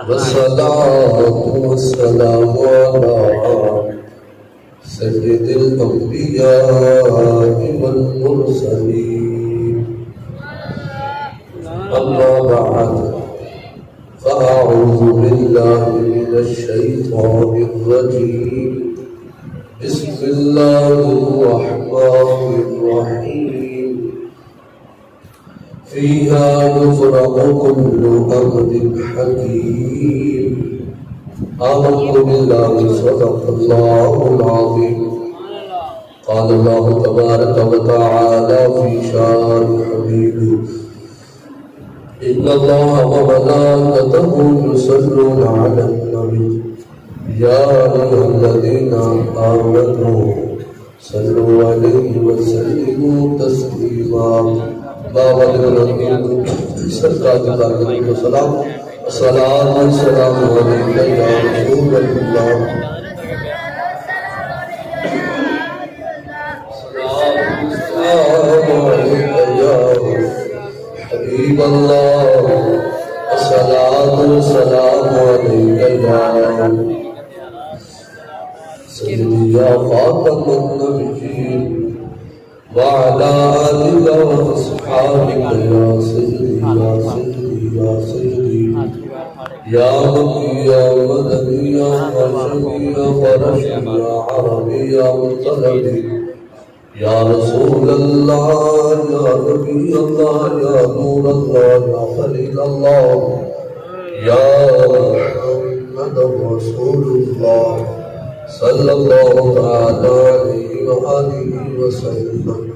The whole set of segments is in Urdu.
والصلاة والسلام على سيد الأنبياء والمرسلين أما بعد فأعوذ بالله من الشيطان الرجيم بسم الله الرحمن الرحيم فيها يفرق كل أمر حكيم آمنت بالله صدق الله العظيم قال الله تبارك وتعالى في شان حبيبه إن الله وملائكته يصلون على النبي يا أيها الذين آمنوا صلوا عليه وسلموا تسليما بابا الرحمن سرکار کی بارگاہ میں سلام الصلاۃ والسلام علیک یا رسول اللہ السلام علیک یا حبیب اللہ الصلاۃ والسلام علیک یا سیدی یا خاتم النبیین وعلى آلك وأصحابك يا سيدي يا سيدي يا سيدي يا مكي يا مدني يا هاشمي يا قرشي يا عربي يا مطلبي يا رسول الله يا نبي الله يا نور الله يا خليل الله يا محمد رسول الله صلى الله عليه وآله وسلم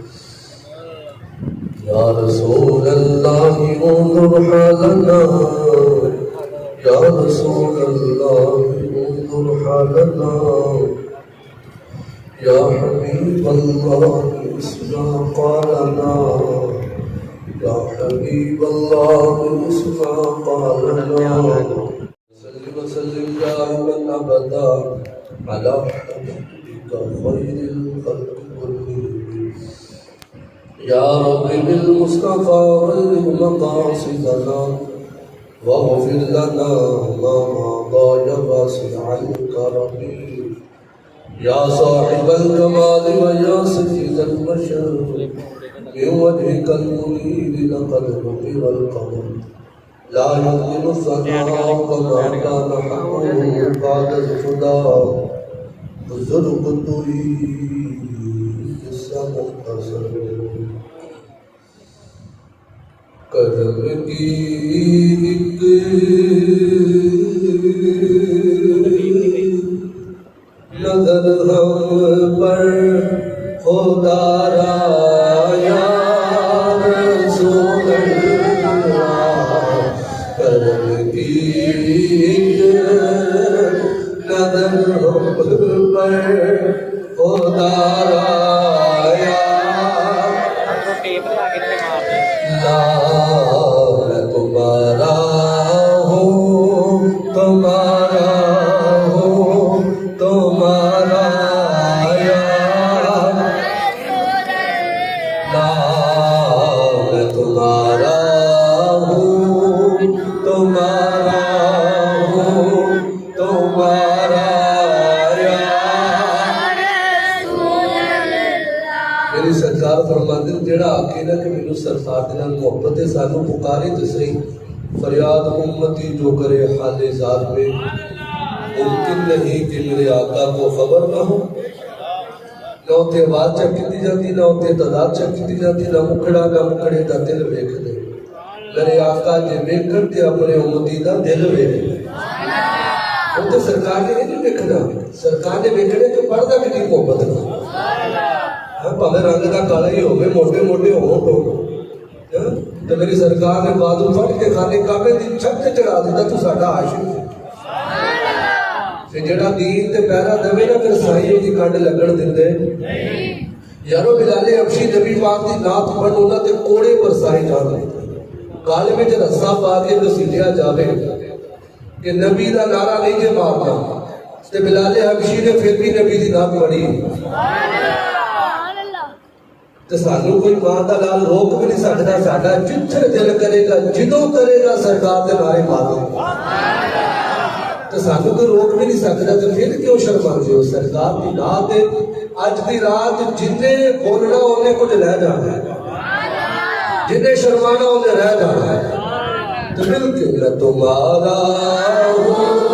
يا رسول الله انظر حالنا يا رسول الله انظر حالنا يا حبيب الله اسمع قالنا يا حبيب الله اسمع قالنا وسلم دائما ابدا على حبيبك خير الخلق كلهم يا رب بالمصطفى بلغ مقاصدنا واغفر لنا ما مضى يا واسع الكرم يا صاحب الجمال ويا سيد البشر من وجهك المنير لقد نقر القمر لا يظلم الثناء كما كان حقه بعد الهدى بزرگ توئی قصہ مختصر کرم کی ایک نظر ہم پر خدا را یا رسول اللہ کرم کی ایک نظر ہم پر خدا را یا لا میں تمہارا ہوں تمہارا ہوں تمہارا یا لا میں تمہارا ہوں تمہارا ہوں تمہارا میری سرکار فرماتے ہیں جڑا آکے نا کہ میرے سرکار دے نال محبت ہے سانو پکارے تے صحیح فریاد امتی جو کرے حال ذات میں ممکن نہیں کہ میرے آقا کو خبر نہ ہو نہ ہوتے آواز چک کی جاتی نہ ہوتے تعداد چک کی جاتی نہ مکڑا نہ مکڑے دا دل ویکھ دے میرے آقا جے ویکھن تے اپنے امتی دا دل ویکھ دے وہ تو سرکار نے نہیں ویکھنا سرکار نے ویکھنے کہ پڑھدا کتنی محبت ہے پہلے رنگ کا کالا ہی ہوگئے موٹے موٹے ہوں تو میری سرکار نے بادل پھٹ کے خانے کعبے دی چھت تے چڑھا دیتا تو ساڈا عاشق ہے پھر جڑا دین تے پیرا دوے نا پھر سائیوں دی کنڈ لگن دیندے یارو بلال حبشی نبی پاک دی نعت پڑھو نا تے کوڑے برسائی جان دے کالے میں جب رسا پا کے گسیلیا جاوے کہ نبی دا نعرہ نہیں جے مارنا تے بلال حبشی نے پھر بھی نبی دی نعت پڑھی تو سانو کوئی ماں کا لال روک بھی نہیں سکتا. ساڈا جتھے دل کرے گا جدوں کرے گا سرکار کے نعرے مارو. تو سانو کوئی روک بھی نہیں سکتا. تو پھر کیوں شرماندے ہو؟ سرکار کی نات اج دی رات جنہیں بولنا انہیں کچھ لے جانا ہے, جنہیں شرمانا انہیں رہ جانا ہے. تو بالکل میں تمہارا ہوں,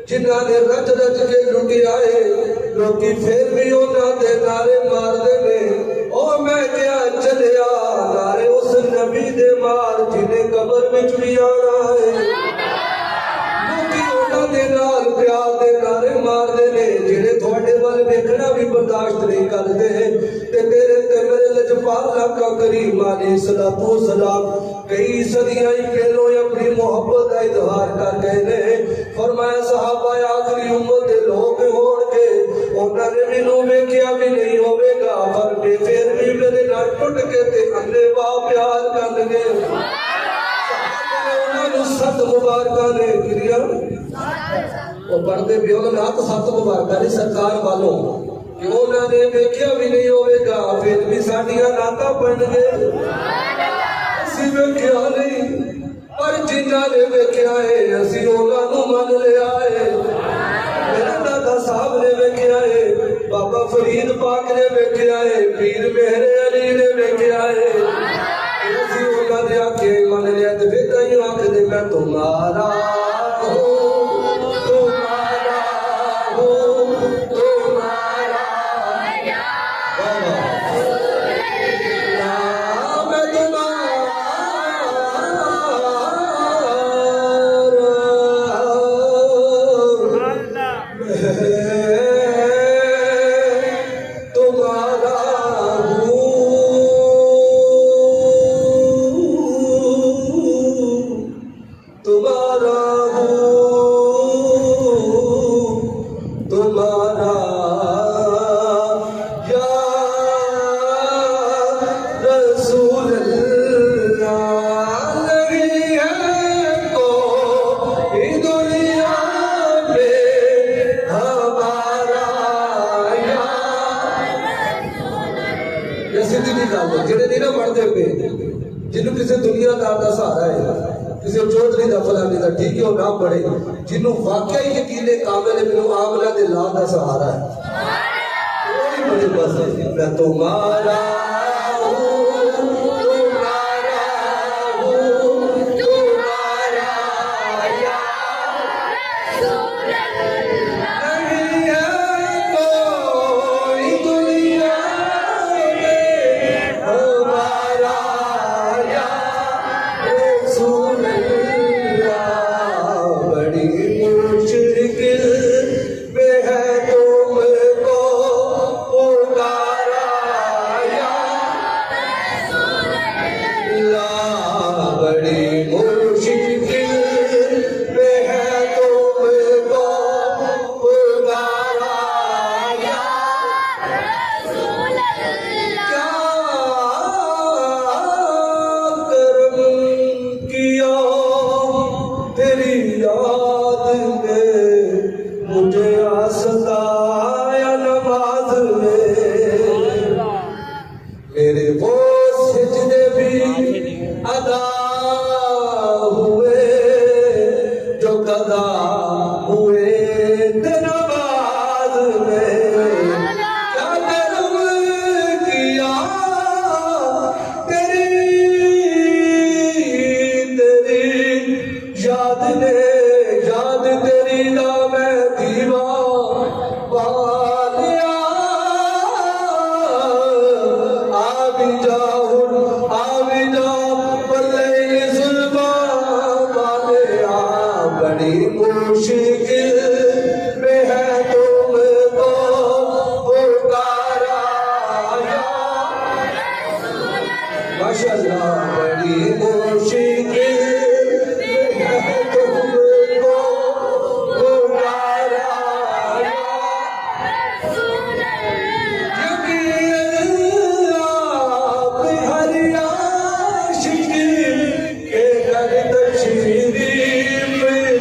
جنہاں نے رج رج کے لٹی آئے لوکی پھر بھی انہاں دے نعرے مار دے نے. او میں کیا چلیا نعرے اس نبی دے مار جنہیں قبر وچ بھی آنا ہے. لوکی انہاں دے نال پیار دے نعرے مار دے نے جنہیں تھوڑے والے دیکھنا بھی برداشت نہیں کرتے. تے میرے تے میرے لجپال آقا کریم علیہ الصلوۃ والسلام کئی صدیاں پہلو اپنی محبت کا اظہار کر گئے نے. فرمایا صحابہ آخری امت دے لوگ ہوڑ کے انہوں نے مینوں ویکھیا بھی نہیں ہوے گا پر پھر بھی میرے نال ٹٹ کے تے انے با پیار کر گئے. انہوں نے ست مبارکہ نے گریا وہ پڑھتے بھی انہوں نے ہاتھ ست مبارکہ نے سرکار والوں کہ انہوں نے ویکھیا بھی نہیں ہوے گا پھر بھی ساڈیاں ناتاں بن گئے. اسی ویکھیا نہیں پر جنہاں نے ویکھیا ہے اسی انہاں نوں من لیا ہے. میرا دادا صاحب نے ویکھیا ہے, بابا فرید پاک نے ویکھیا ہے, پیر مہر علی نے ویکھیا ہے. اسی انہاں دے آکھے من لیا تے پھر کئی آکھدے میں تمہارا ہوں, تمہارا ہوں, تمہارا جنہوں کسی دنیا دار دا سہارا ہے کسی چودھری دا فلانی دا ٹھیک ہے وہ نام پڑھے جنہوں واقعی یقین کامل ہے میرے آملہ دے لا دا سہارا ہے. کوئی مجھے بس ہے میں تمہارا Yeah. ماشاء اللہ بڑی مشکل ہے تم کو پکارا کیونکہ آپ ہر عاشق کے گھر تشریف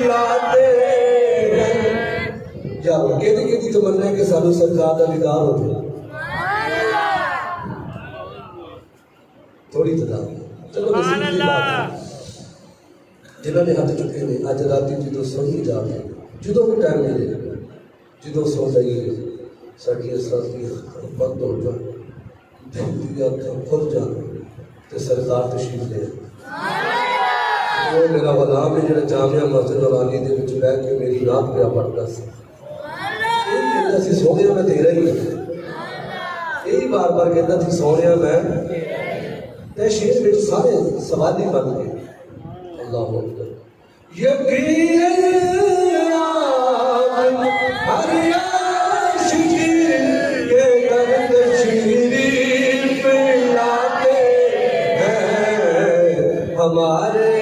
لاتے ہیں. جاؤ کہ تمنا ہے کہ سانو سرکار کا دیدار ہو جائے. تھوڑی تعداد چلو نصیب کی بات ہے جنہوں نے ہاتھ چکے نے اج رات جدو سوئی جا رہے جدو بھی ٹائم ملے جدو سو جائیے ساری اسرار بند ہو جائے دل کی اکھاں کھل جان تے سرکار تشریف لے. وہ میرا غلام ہے جڑا جامعہ مسجد نورانی دے وچ بیٹھ کے میری رات پیا پڑھتا سی. سی سونے میں تیرا ہی یہی بار بار کہتا تھی سونے میں تے شیر میں سارے سوالی بن گئے. اللہ اکبر. یقین ہر عاشق کے گھر تشریف لاتے ہیں ہمارے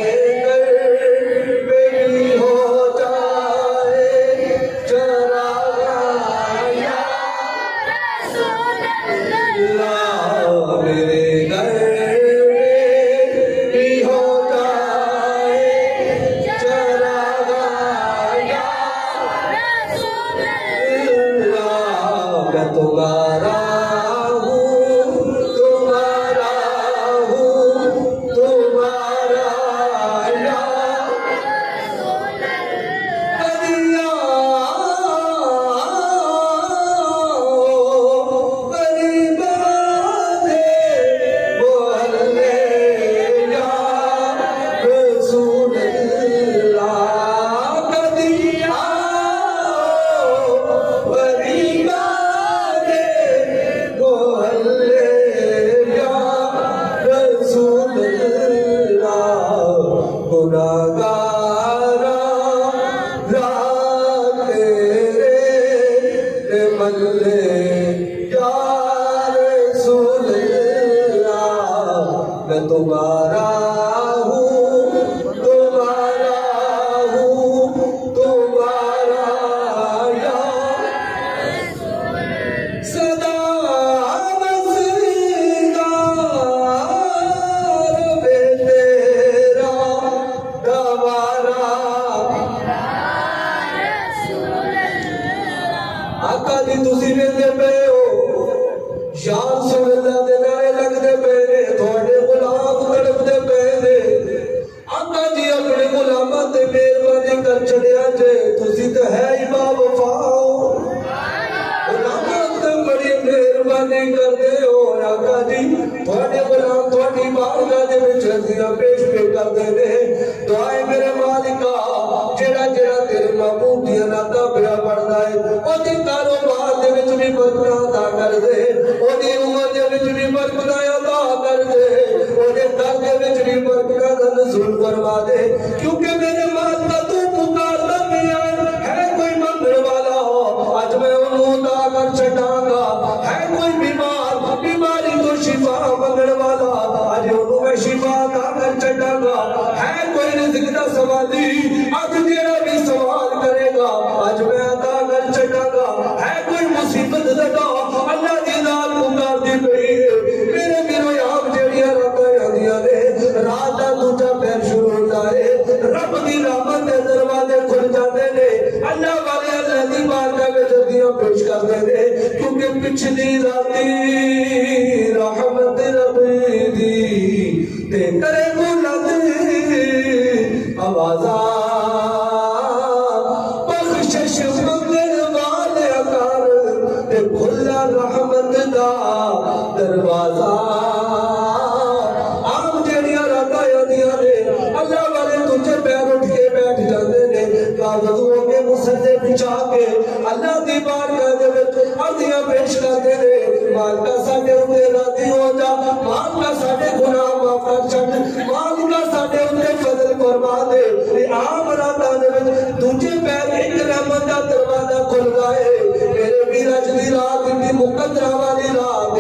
مقدرہ والی رات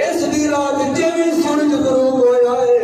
اس دی رات جی سورج غروب ہویا ہے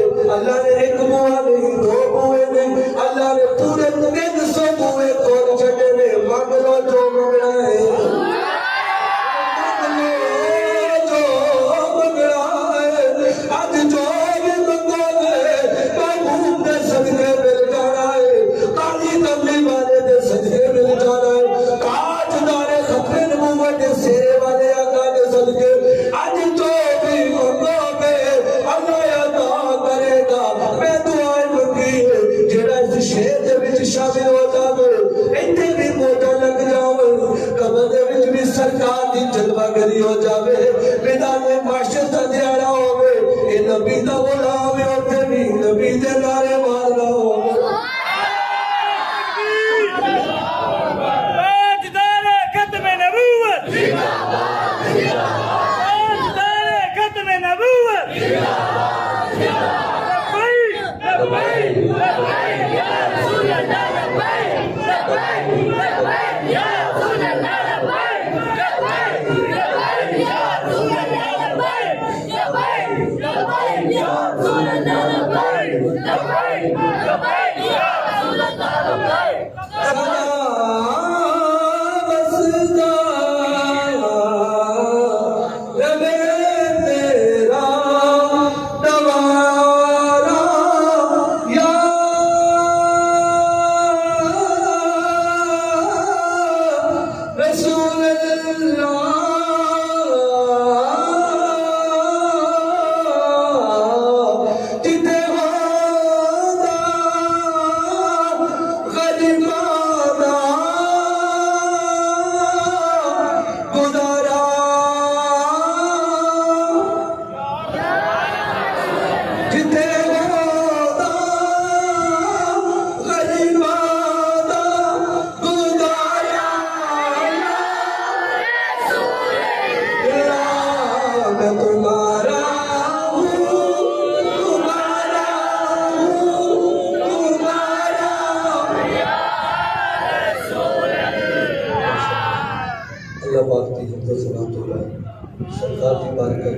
سرکار کی بارگاہ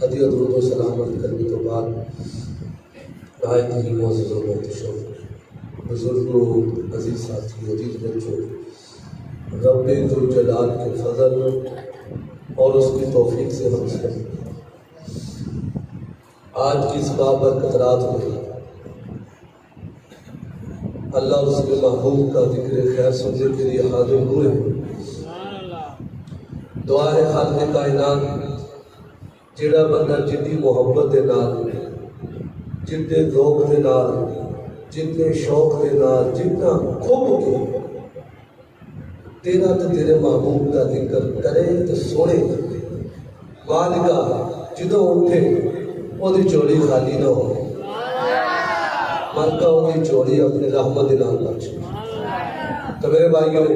ہدیہ درود و سلام عرض کرنے تو بعد نہایت ہی معزز و محتشم بزرگوں، عزیز ساتھی، عزیز بچوں، رب ذوالجلال کے فضل اور اس کی توفیق سے ہم سب آج کی اس بابرکت رات میں اللہ اور اس کے محبوب کا ذکر خیر سننے کے لیے حاضر ہوئے ہیں۔ دعا ہے خالق کائنات جڑا بندہ جتنی محبت دے نال، جتنے ذوق دے نال، جتنے شوق دے نال، جتنا کھب کے تیرا تے تیرے محبوب کا ذکر کرے تے سونے مالکا جدوں اٹھے وہ دی چولی خالی نہ ہو، مالکا وہ دی چولی اپنی رحمت دے نال بخشے۔ تو میرے بھائیوں،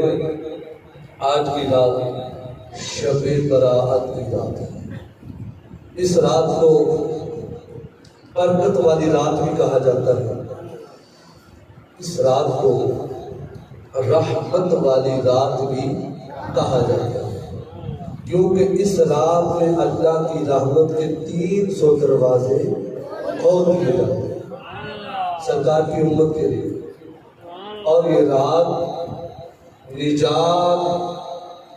آج کی رات شب براءت کی رات ہے۔ اس رات کو برکت والی رات بھی کہا جاتا ہے، اس رات کو رحمت والی رات بھی کہا جاتا ہے، کیونکہ اس رات میں اللہ کی رحمت کے 300 دروازے کھول دیے جاتے ہیں سرکار کی امت کے لیے، اور یہ رات نجات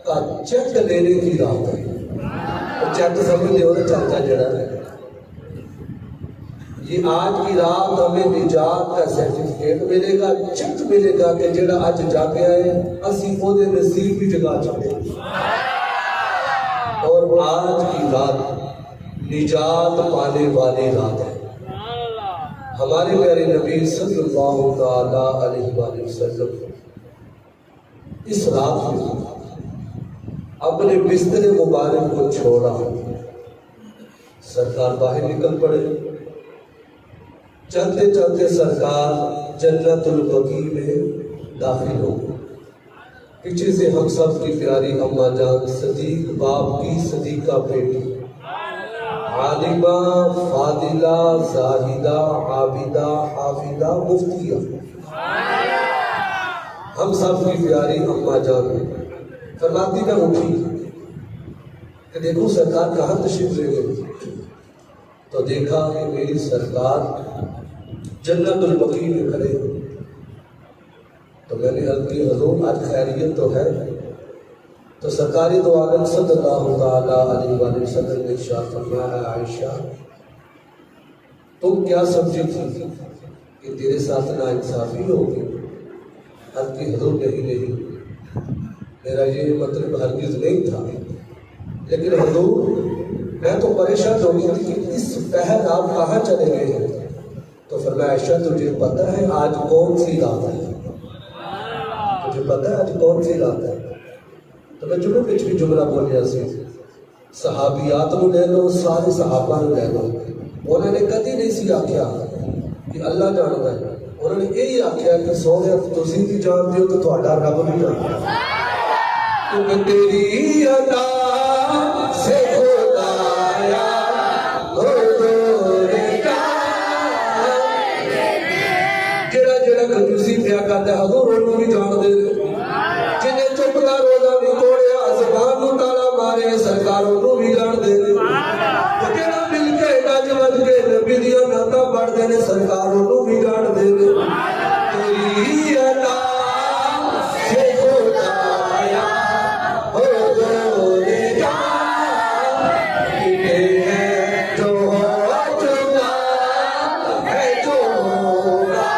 کا چیک لینے کی رات ہے۔ چیک سمجھ لے ہو نا، چاچا جڑا ہے یہ آج کی رات ہمیں نجات کا سرٹیفکیٹ ملے گا، چیک ملے گا کہ جڑا آج جاگیا ہے اسی وہ دے نصیب بھی جگہ چھوڑے، اور آج کی رات نجات پانے والی رات ہے۔ ہمارے پیارے نبی صلی اللہ تعالی علیہ وآلہ وسلم اس رات میں اپنے بستر مبارک کو چھوڑا، سرکار باہر نکل پڑے۔ چلتے چلتے سرکار جنت البقیع میں داخل ہو گئے۔ پیچھے سے ہم سب کی پیاری اماں جان، صدیق باپ کی صدیقہ بیٹی، عالمہ، فاضلہ، زاہدہ، عابدہ، حافظہ، مفتیہ، ہم سب کی پیاری اماں جان فرماتی میں اٹھی کہ دیکھو سرکار کہاں تشریف لے گئے، تو دیکھا کہ میری سرکار جنت البقیع میں کھڑے، تو میں نے عرض کی حضور آج خیریت تو ہے؟ تو سرکاری دو عالم صلی اللہ تعالی علیہ وآلہ وسلم نے ارشاد فرمایا، عائشہ تم کیا سمجھی تھی کہ تیرے ساتھ ناانصافی ہوگی؟ عرض کی حضور نہیں، میرا یہ مطلب ہرگز نہیں تھا، لیکن حضور میں تو پریشان ہو گئی تھی کہ اس پہر آپ کہاں چلے گئے ہیں؟ تو فرمایا عائشہ تجھے پتہ ہے آج کون سی رات ہے؟ تجھے پتہ ہے آج کون سی رات ہے؟ تو میں جمعہ پچھ بھی جملہ بولیا سی، صحابیات نو لے لو، سارے صحابہ نو لے لو، انہوں نے کدی نہیں سی آکھیا کہ اللہ جانتا ہے، انہوں نے یہی آکھیا کہ سونے تسی بھی جانتے ہو تو تہاڈا رب بھی جانتا ہے، کیونکہ تیری عطا سے خدایا ہو جڑا کنجوسی پیا کرتا ہے حضور انہوں بھی جان دے، جنہیں چپ کا روزہ بھی توڑیا زبان نو تالا مارے سرکار انہوں بھی جان دے، جڑا مل کے گج وج کے نبی گاڑتے ہیں سرکار انہوں بھی گاڑتے ہیں تیری عطا سے خدایا ہو گورے جان ہے جو ہو چکا ہے جو ہوگا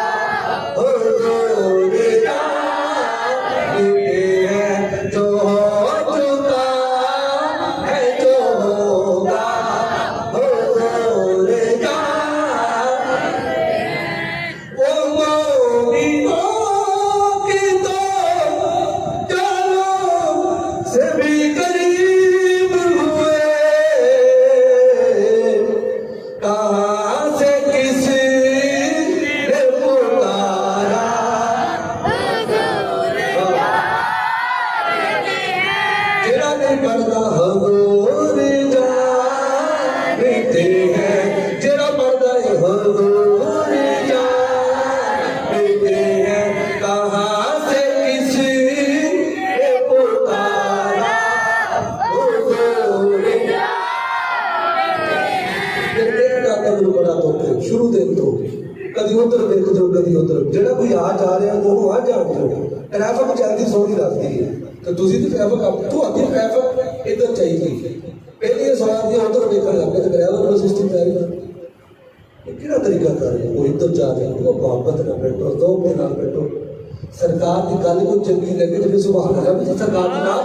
ہو گورے جان ہے جو ہو چکا ہے جو ہوگا ہو گورے جان وہ مومنوں کی تو جانوں سے بھی قریب ہوئے کہاں سے کسی نے پکارا جرا نہیں پڑتا حضور جانتے ہیں جرا پڑتا ہے حضور جانتے ہیں کہاں سے کسی نے پکارا حضور بڑا تو شروع دن تو کدی ادھر دیکھ دو کدی ادھر جہاں کوئی آ جا رہا ہے وہ آ جان دو ٹریفک چلتی سونی لگتی ہے تو تھی تو ٹریفک تو آدھی ٹریفک ادھر چاہیے پہلے سوال دیا ادھر دیکھنے لگ پہ تو ڈرائیور کو سسٹم پہ یہ کہڑا طریقہ کر رہے ہیں وہ ادھر جا رہے ہیں وہ محبت نہ بیٹھو دو پہ نہ بیٹھو سرکار کی گل کو چنگی لگے تو پھر سبحان اللہ بھی سرکار کی نام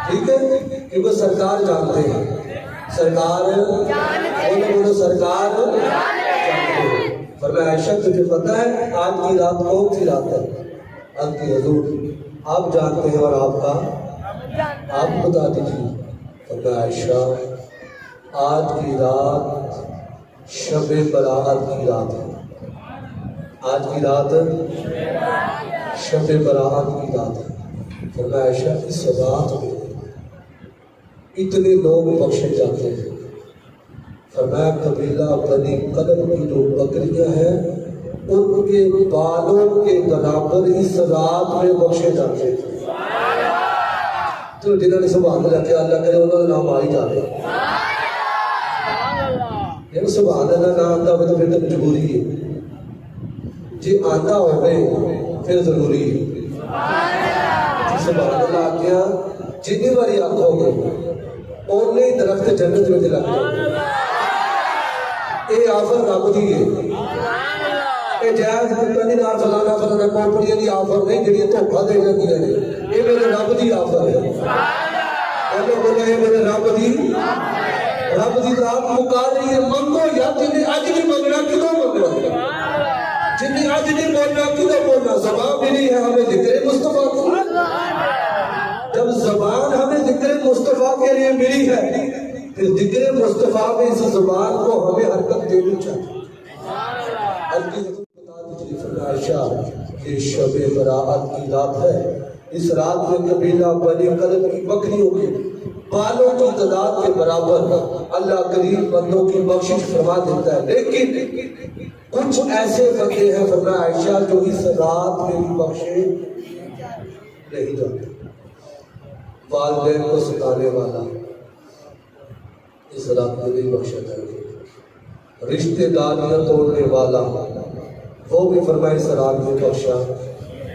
ٹھیک ہے کیونکہ سرکار جانتے ہیں سرکار بولو سرکار جانتے ہیں فرمایا عائشہ تجھے پتہ ہے آج کی رات کون سی رات ہے آج کی حضور آپ جانتے ہیں اور آپ کا آپ بتا دیجیے فرمایا عائشہ آج کی رات شب برات کی رات ہے آج کی رات شب برات کی رات ہے فرمایا عائشہ اس رات میں اتنے لوگ بخشے جاتے ہیں فرمایا قبیلہ بنی قلب کی جو بکریاں ہیں ان کے بالوں کے برابر اس رات میں بخشے جاتے ہیں تو جنہوں نے سبحان اللہ کیا اللہ کرے انہوں نے نام آئی جاتے ہیں یہ سبحان اللہ نہ آتا ہوئے تو پھر تو مجبوری ہے جی آتا ہوئے پھر ضروری ہے سبحان اللہ آگیا جنہی باری آنکھوں گے اوننے درخت جنت میں لگ جائے اے آفر رب دی ہے اے جائز کتنی نار فلانا فلانا کمپنیاں دی آفر نہیں جڑی دھوکا دے جاتی ہے یہ میرے رب دی آفر ہے بولو بولو یہ میرے رب دی رات مکار رہی ہے منگو یا جنہیں اج نہیں منگنا کدوں منگنا جنہیں اج نہیں بولنا کدوں بولنا زبان بھی نہیں ہے ہمیں ذکر مصطفیٰ کی جب زبان ہمیں ذکر مصطفیٰ کے لیے ملی ہے پھر ذکر مصطفیٰ میں اس زبان کو ہمیں حرکت دینی چاہیے عائشہ یہ شب برات کی رات ہے اس رات میں قبیلہ بنی قلب کی بکریوں کے بالوں کی تعداد کے برابر اللہ کریم بندوں کی بخشش فرما دیتا ہے لیکن کچھ ایسے بندے ہیں فرمایا عائشہ جو اس رات میں بھی بخشے نہیں جاتے والدین کو ستانے والا اس رات میں نہیں بخشا جائے گا رشتے داریاں توڑنے والا وہ بھی فرمائے اس رات میں بخشا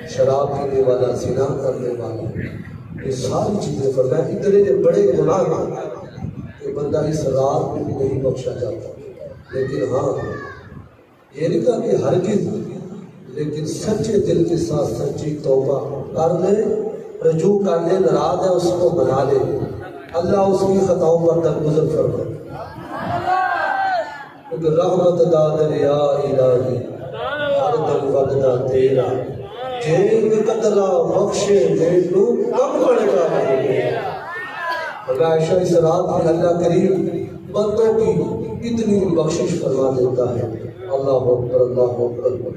شراب پینے والا زنا کرنے والا یہ ساری چیزیں فرمائے اتنے جو بڑے گناہ ہیں کہ بندہ اس رات میں بھی نہیں بخشا جاتا لیکن ہاں یہ نہیں کہا کہ ہرگز لیکن سچے دل کے ساتھ سچی توبہ کر لے رجوع کر لے ناراض ہے اس کو بنا لے اللہ اس کی خطاؤں پر درگزر فرمائے کیونکہ رحمت دادر یا الہی ہر دل وقتہ تیرا جیل قتلہ بخشے میلو کم پڑے گا عائشہ اس رات میں اللہ کریم بندوں کی اتنی بخشش فرما دیتا ہے اللہ اکبر اللہ اکبر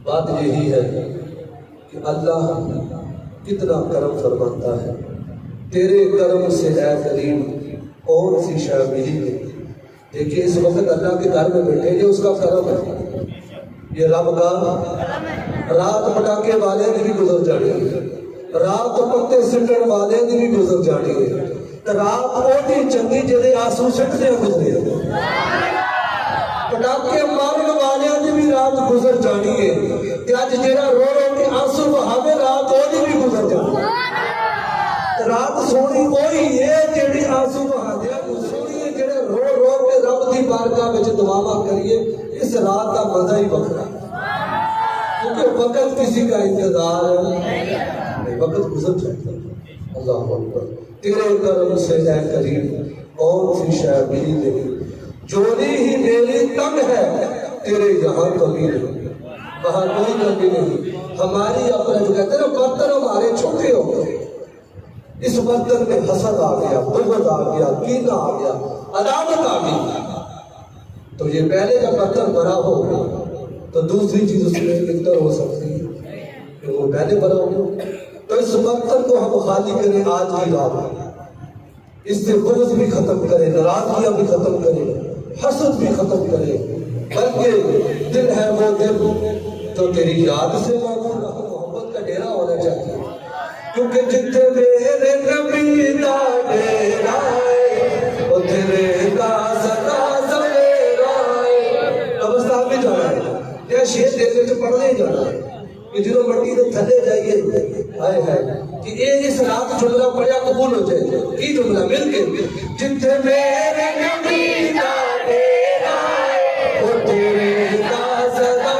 بات یہی ہے کہ اللہ کتنا کرم فرماتا ہے تیرے کرم سے اے کریم کون سی شے ملی ہے دیکھیے اس وقت اللہ کے گھر میں بیٹھے یہ اس کا کرم ہے یہ رب کا رات پٹاکے والے نے بھی گزر جانے رات پتے سٹن والے نے بھی گزر جانے رات اوٹی چنگی جدے آنسو سٹنے گزرے جانی ہے کہ آج جیڑا رو رو کے آنسو بہاوے رات وہ بھی گزر جانا رات سونی وہی ہے جیڑی آنسو بہاوے سونی ہے جیڑے رو رو کے رب دی بارگاہ وچ دعاواں کریے اس رات کا مزہ ہی بکھرا کیونکہ وقت کسی کا انتظار نہیں وقت گزر جاتا اللہ اکبر تیرے کرم سے اے کریم کون سی شے ملی نہیں چوری ہی میری تنگ ہے تیرے یہاں کمی نہیں وہاں کوئی کمی نہیں ہماری اپنا جو کہتے ہیں برتن ہمارے چھوٹے ہو گئے اس برتن میں حسد آ گیا بغض آ گیا کینہ آ گیا عداوت آ گئی تو یہ پہلے جب برتن بھرا ہو تو دوسری چیز اس میں بہتر ہو سکتی ہے کہ وہ پہلے بھرا ہو تو اس برتن کو ہم خالی کریں آج کی رات اس سے بغض بھی ختم کرے ناراضگیاں بھی ختم کرے حسد بھی ختم کرے بلکہ دل ہے وہ دل جو تیری یاد سے معمول محبت کا ڈیرا ہونا چاہیے کیونکہ جتنے میرے نبی دا ڈیرا ہے وہ تیرے کا سدا سویرا ہے قبرستان میں جانا ہے یا شیر دیکھنے سے پڑھنے جانا ہے کہ جنہوں مٹی سے تھلے جائیے آئے ہے کہ اس رات جملہ پڑھیا قبول ہو جائے کی جملہ مل کے جتنے میرے نبی دا ڈیرا ہے وہ تیرے کا سدا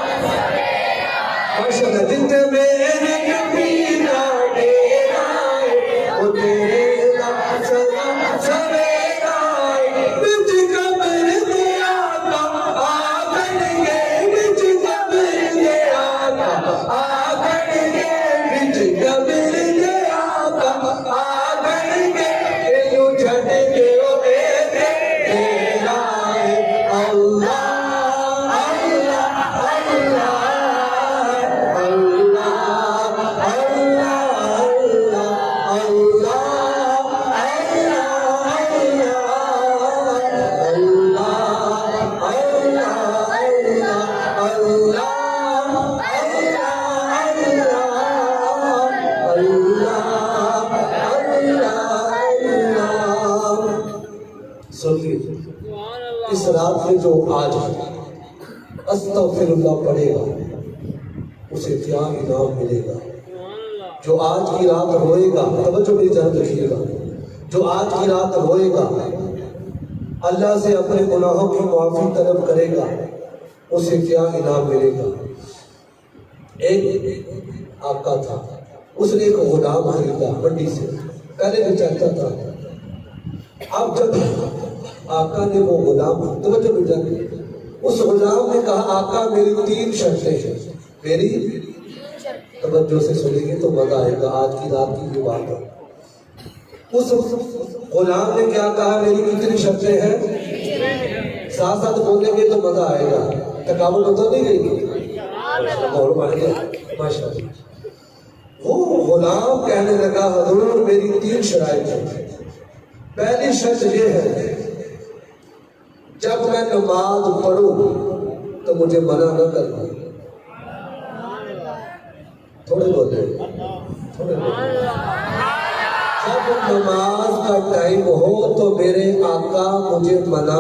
ماشاءاللہ جتنے میرے نبی دا ڈیرا ہے وہ تیرے کا سدا سویرا ہے بچ قبر دے آقا آگن گے بچ قبر دے آقا آگن گے بچ قبر دے آقا آگن گے یوں چھٹ کے وہ تیرا ہے اللہ اس رات میں جو آج استغفر اللہ پڑھے گا اسے کیا انعام ملے گا جو آج کی رات روئے گا توجہ میری جان رکھیے گا جو آج کی رات روئے گا اللہ سے اپنے گناہوں کی معافی طلب کرے گا اسے کیا انعام ملے گا ایک آقا تھا اس نے ایک غلام خریدا منڈی سے پہلے بھی چاہتا تھا اب جب آقا نے وہ غلام توجہ مل جاتی اس غلام نے کہا آقا میری 3 شرطیں ہیں میری توجہ سے سنیں گے تو مزہ آئے گا آج کی رات کی یہ بات ہے اس غلام نے کیا کہا میری کتنی شرطیں ہیں ساتھ ساتھ بولیں گے تو مزہ آئے گا تھکاوٹ ہوتا نہیں گئی ماشاء اللہ وہ غلام کہنے لگا حضور میری 3 شرائط ہیں پہلی شرط یہ ہے جب میں نماز پڑھوں تو مجھے منع نہ کرنا تھوڑے بولے جب نماز کا ٹائم ہو تو میرے آقا مجھے منع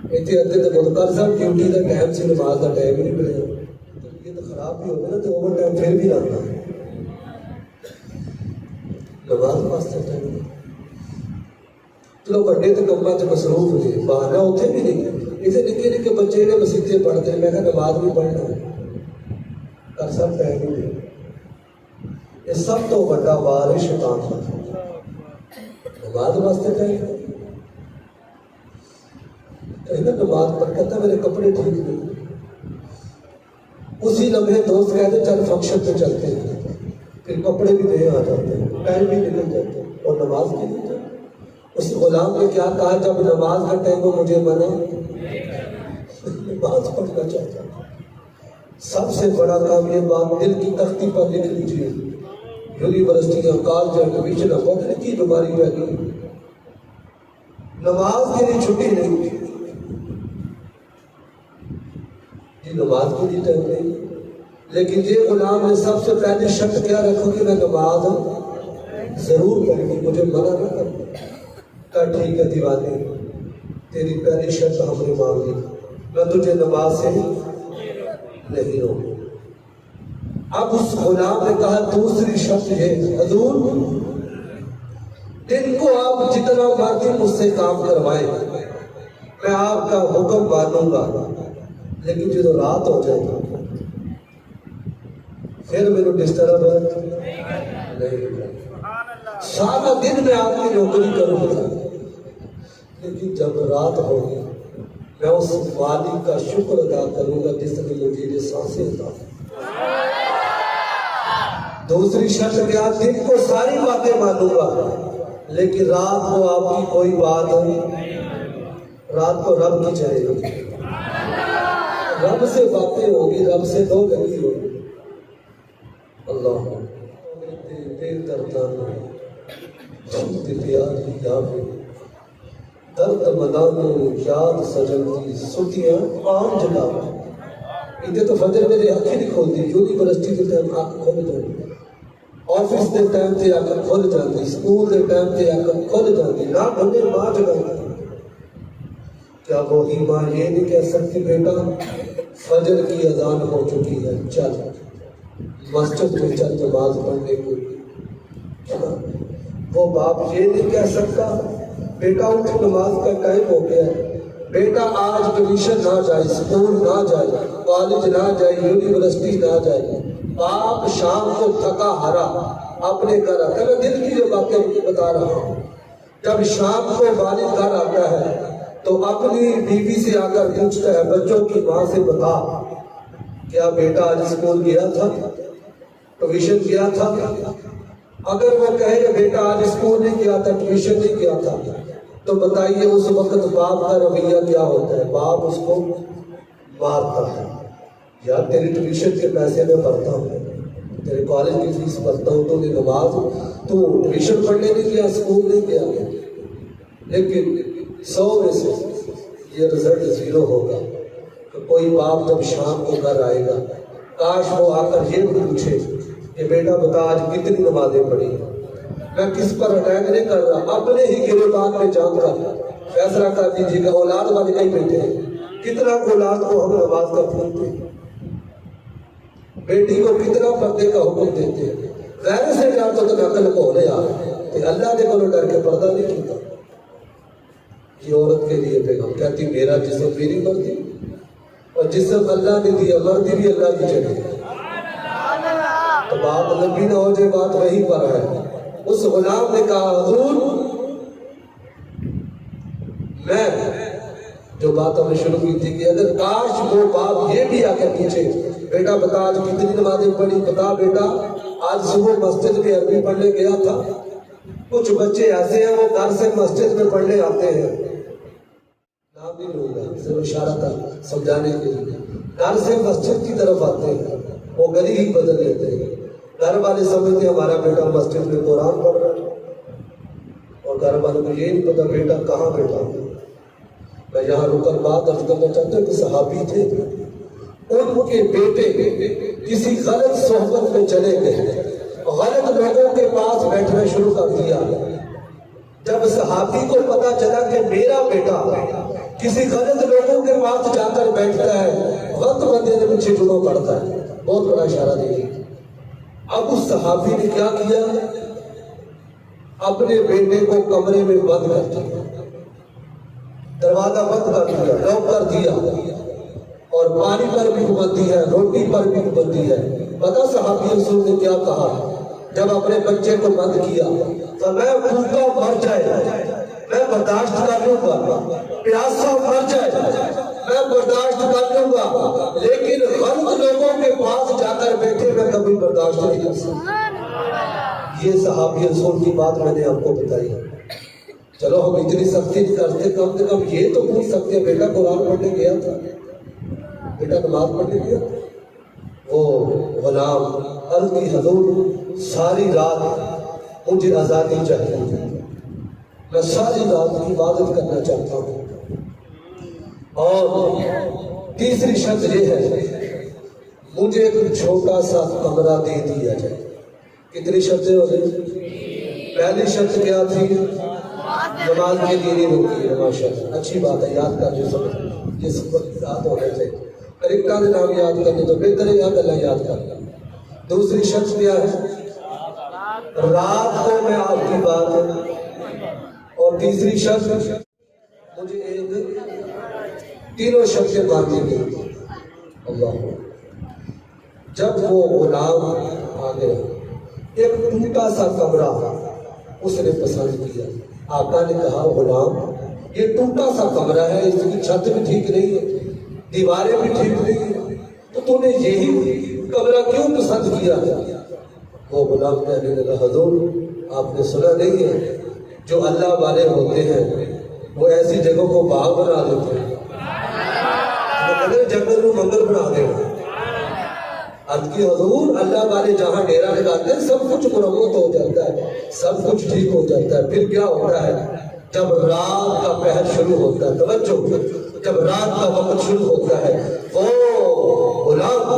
اتنے تو بہت کر سب ڈیوٹی کا ٹائم سے نماز کا ٹائم نہیں ملے یہ تو خراب بھی ہوگا نا تو اوور ٹائم پھر بھی آنا نماز واسطے ٹائم چلو بڑے تو کماں سے مصروف ہوئے بہانا اتنے بھی نہیں اتنے نکے نکے بچے نے مسیطے پڑھتے ہیں میں کہا نماز بھی پڑھنا کر سب ٹائم ہی نہیں یہ سب تو بڑا وار شیطان تھا نماز واسطے ٹائم کہیں نا نماز پڑھ کہتا میرے کپڑے ٹھیک نہیں اسی لمحے دوست کہتے چل فنکشن پہ چلتے ہیں پھر کپڑے بھی نہیں آ جاتے ٹائم بھی نکل جاتے اور نماز بھی نہیں جاتے اس غلام نے کیا کہا جب نماز کا ٹائم ہو مجھے منع نماز پڑھنا چاہتا سب سے بڑا کام یہ بات دل کی تختی پر لکھ لیجیے یونیورسٹیاں کالج کمیشن پتہ نہیں کی بیماری پہ گئی نماز کے لیے چھٹی نہیں یہ نماز کے لیے ٹائم نہیں لیکن یہ غلام نے سب سے پہلے شرط کیا رکھو کہ میں نماز ضرور پڑھوں گی مجھے منع نہ کرنا کہا ٹھیک ہے دیوانے تیری پہلی شرط ہم نے مان لی میں تجھے نماز سے نہیں روکے. اب اس غلام نے کہا دوسری شرط ہے حضور دن کو آپ جتنا مرضی مجھ سے کام کروائیں میں آپ کا حکم مانوں گا، لیکن جو رات ہو جائے گا پھر میرے ڈسٹرب نہیں. سارا دن میں آپ کی نوکری کروں گا، لیکن جب رات ہوگی میں اس مالک کا شکر ادا کروں گا جس نے مجھے یہ سانسیں عطا کی. دوسری شرط کیا؟ دن کو ساری باتیں مانوں گا، لیکن رات کو آپ کی کوئی بات نہیں. رات کو رب کی چلے گی، رب سے باتیں ہوگی، رب سے دو گلی ہوگی. اللہ درد منانو یاد سجنتی سٹیاں عام جناب. ادھر تو فجر میرے آنکھیں نہیں کھولتی، یونیورسٹی کے ٹائم آنکھ کھول جاتی، آفس کے ٹائم سے آ کر کھول جاتی، اسکول کے ٹائم سے آ کر کھول جاتی. نہ بنے ماں جگاتی. کیا وہی ماں یہ نہیں کہہ سکتی بیٹا فجر کی اذان ہو چکی ہے چل مسجد میں چل نماز پڑھنے کو؟ وہ باپ یہ نہیں کہہ سکتا بیٹا اٹھ نماز کا ٹائم ہو گیا ہے، بیٹا آج ٹیوشن نہ جائے، اسکول نہ جائے، کالج نہ جائے، یونیورسٹی نہ جائے. باپ شام کو تھکا ہرا اپنے گھر آتا ہے. میں دل کی جو باتیں بتا رہا ہوں. جب شام کو والد گھر آتا ہے تو اپنی بیوی سے آ کر پوچھتا ہے بچوں کی ماں سے بتا کیا بیٹا آج اسکول گیا تھا، ٹیوشن گیا تھا؟ اگر وہ کہے کہ بیٹا آج اسکول نہیں گیا تھا، ٹیوشن نہیں گیا تھا، تو بتائیے اس وقت باپ کا رویہ کیا ہوتا ہے؟ باپ اس کو مارتا ہے. یار تیری ٹیوشن کے پیسے میں بھرتا ہوں، تیرے کالج کی فیس بھرتا ہوں، تو نے نماز تو ٹیوشن پڑھنے نہیں گیا، اسکول نہیں گیا. لیکن 100 میں سے یہ رزلٹ 0 ہوگا کہ کوئی باپ جب شام کو گھر آئے گا کاش وہ آ کر یہ پوچھے کہ بیٹا بتا آج کتنی نمازیں پڑھی. میں کس پر اٹیک نہیں کر رہا، اپنے ہی گریبان میں جان کر فیصلہ کر دیجیے گا. اولاد والے کہیں بیٹھے ہیں، کتنا اولاد کو ہم نماز کا پھولتے ہیں، بیٹی کو کتنا پردے کا حکم دیتے ہیں. غیر سے جاتا تو نقل کو ہونے آ رہے کہ اللہ نے کو ڈر کے پردہ نہیں کیتا. یہ عورت کے لیے پیغام کہتی میرا جسم میری مرضی، اور جسم اللہ نے دیا، مرضی بھی اللہ کی چلے. تو بات لمبی نہ ہو جائے، بات وہی پر ہے. اس غلام نے کہا حضور میں جو بات ہم نے شروع کی تھی کہ اگر کاش وہ باپ یہ بھی آ کر پوچھے بیٹا بتا آج کتنی نمازیں پڑھی، بتا بیٹا آج صبح مسجد میں عربی پڑھنے گیا تھا. کچھ بچے ایسے ہیں وہ گھر سے مسجد میں پڑھنے آتے ہیں، نام نہیں لوں گا صرف اشارہ تھا سمجھانے کے لیے، گھر سے مسجد کی طرف آتے ہیں، وہ گلی ہی بدل لیتے ہیں. گھر والے سمجھتے ہیں ہمارا بیٹا مسجد میں قرآن پڑھ رہا ہے، اور گھر والوں کو یہ نہیں پتا بیٹا کہاں بیٹھا. میں یہاں رک کر بات عرض کرنا چاہتا ہوں کہ صحابی تھے، ان کے بیٹے کسی غلط صحبت میں چلے گئے، غلط لوگوں کے پاس بیٹھنا شروع کر دیا. جب صحابی کو پتا چلا کہ میرا بیٹا کسی غلط لوگوں کے پاس جا کر بیٹھتا ہے، غلط بندے نے پیچھے جڑو پڑتا ہے. بہت بڑا اشارہ دیکھیے. اب اس صحابی نے کیا کیا؟ اپنے بیٹے کو کمرے میں بند کر دیا، دروازہ بند کر دیا، لاک کر دیا، اور پانی پر بھی پابندی ہے، روٹی پر بھی پابندی ہے. پتہ صحابی رسول نے کیا کہا جب اپنے بچے کو بند کیا؟ تو میں بھوکا مر جائے میں برداشت کر لوں گا، پیاسا مر جائے میں برداشت کر لوں گا، لیکن غلط لوگوں کے پاس جا کر بیٹھے میں کبھی برداشت نہیں کر سکتا. یہ صحابی رسول کی بات میں نے آپ کو بتائی. چلو ہم اتنی سختی نہیں کرتے، کم سے کم یہ تو پوچھ سکتے ہیں بیٹا قرآن پڑھنے گیا تھا، بیٹا نماز پڑھنے گیا تھا. وہ غلام عرض کی حضور ساری رات مجھے آزادی چاہیے، میں ساری رات کی عبادت کرنا چاہتا ہوں. اور تیسری شرط یہ ہے مجھے ایک چھوٹا سا کمرہ دے دیا جائے. کتنی شرطیں ہو گئی؟ پہلی شرط کیا تھی؟ نماز کے لیے نہیں روکی ہے. ماشاءاللہ اچھی بات ہے، یاد کر جو سمجھ یہ سب یاد ہونا چاہیے. کرکٹر کے نام یاد کرنے تو بہتر ہے یاد اللہ یاد کرنا. دوسری شخص کیا ہے؟ رات کو میں آپ کی بات. اور تیسری شخص مجھے ایک تینوں شخصیں باندھی گئی. اللہ جب وہ غلام آ گیا ایک ٹوٹا سا کمرہ اس نے پسند کیا. آقا نے کہا غلام یہ ٹوٹا سا کمرہ ہے, اس کی چھت بھی ٹھیک نہیں ہے, دیواریں بھی ٹھیک نہیں ہے, تو تو نے یہی کمرہ کیوں پسند کیا؟ وہ غلام کہنے لگا حضور آپ نے سنا نہیں ہے جو اللہ والے ہوتے ہیں وہ ایسی جگہوں کو باغ بنا دیتے ہیں, جنگل میں منگل بنا دے. عرض کی حضور اللہ والے جہاں ڈیرا لگاتے ہیں سب کچھ مرمت ہو جاتا ہے, سب کچھ ٹھیک ہو جاتا ہے. پھر کیا ہوتا ہے جب رات کا پہر شروع ہوتا ہے, توجہ, جب رات کا وقت شروع ہوتا ہے وہ غلام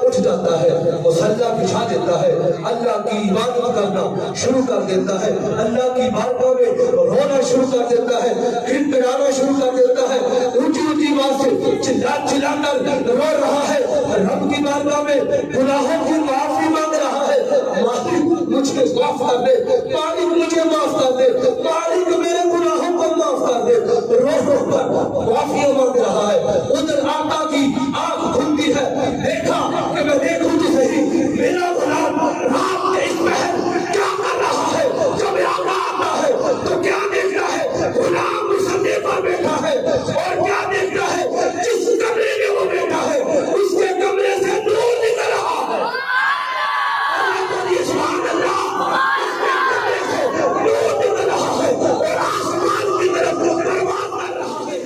اٹھ جاتا ہے, مصلی بچھا دیتا ہے, اللہ کی عبادت کرنا شروع کر دیتا ہے, اللہ کی بارگاہ میں رونا شروع کر دیتا ہے, گڑگڑانا شروع کر دیتا ہے, اونچی اونچی آواز سے چلا چلا کر رو رہا ہے, رب کی بارگاہ میں گناہوں کی معافی مانگ رہا ہے. مالک مجھے معاف کر دے, مالک مجھے معاف کر دے, مالک میرے گناہوں کو معاف کر دے. رو رو کر معافی مانگ رہا ہے. ادھر آقا کی آنکھ کھلتی ہے, دیکھا کہ میں دیکھوں تو صحیح میرا غلام رات کے اس پہر کیا کر رہا ہے. جب آقا آتا ہے تو کیا دیکھ رہا ہے؟ غلام مسلے پر بیٹھا ہے. اور کیا دیکھ رہا ہے؟ جس کمرے میں وہ بیٹھا ہے اس کے کمرے سے نور نکل رہا ہے. سبحان اللہ, اس کے کمرے سے نور نکل رہا ہے اور آسمان کی طرف پرواز کر رہا ہے.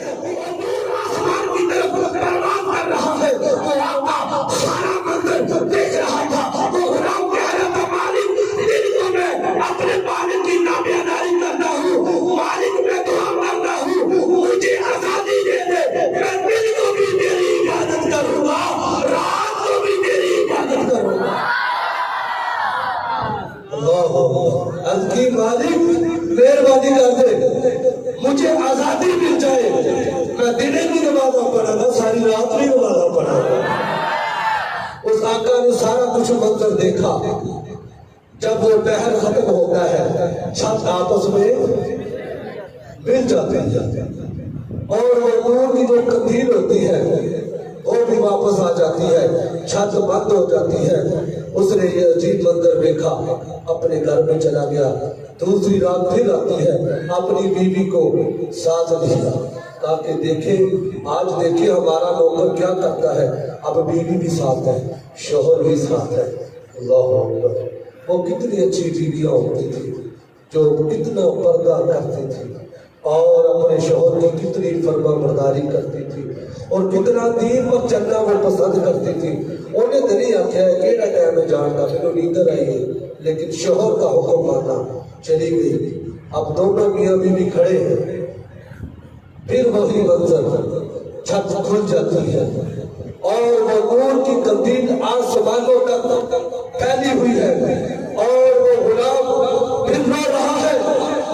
آسمان کی طرف پرواز کر رہا ہے. وہ آقا سارا منظر دیکھ رہا تھا. وہ غلام کہہ رہا تھا مالک دن کو میں اپنے مالک کی نابیداری کرتا ہوں, مالک میں دعا کرتا ہوں مجھے آزادی دے دے, میں دن کو بھی تیری عبادت کروں گا, رات کو بھی تیری عبادت کروں گا. اللہ عز کی مالک مہربانی کر دے, مجھے آزادی مل جائے, میں دن کی نمازہ پڑھا گا, ساری رات بھی نمازہ پڑھا گا. اس آقا نے سارا کچھ منظر دیکھا. جب وہ پہر ختم ہوتا ہے چھت آپس میں مل جاتے ہیں اور وہ نور کی جو قندیل ہوتی ہے وہ بھی واپس آ جاتی ہے, چھت بند ہو جاتی ہے. اس نے یہ عجیب منظر دیکھا, اپنے گھر میں چلا گیا. دوسری رات پھر آتی ہے, اپنی بیوی کو ساتھ لیا تاکہ دیکھے, آج دیکھے ہمارا نوکر کیا کرتا ہے. اب بیوی بھی ساتھ ہے, شوہر بھی ساتھ ہے. اللہ اکبر, وہ کتنی اچھی بیویاں ہوتی تھی جو کتنا پردہ کرتی تھی اور اپنے شوہر کی کتنی فرما برداری کرتی تھی اور کتنا دین پر چلنا وہ پسند کرتی تھی. انہیں تو نہیں آخیا ہے کہ ٹائم میں جانتا پھر نیندر آئی ہے, لیکن شوہر کا حکم مانا, چلی گئی. اب دونوں میاں بیوی کھڑے ہیں, پھر وہی منظر, چھت کھل جاتی ہے اور وہ نور کی قندیل آسمانوں تک پھیلی ہوئی ہے اور وہ غلام پھر رو رہا ہے,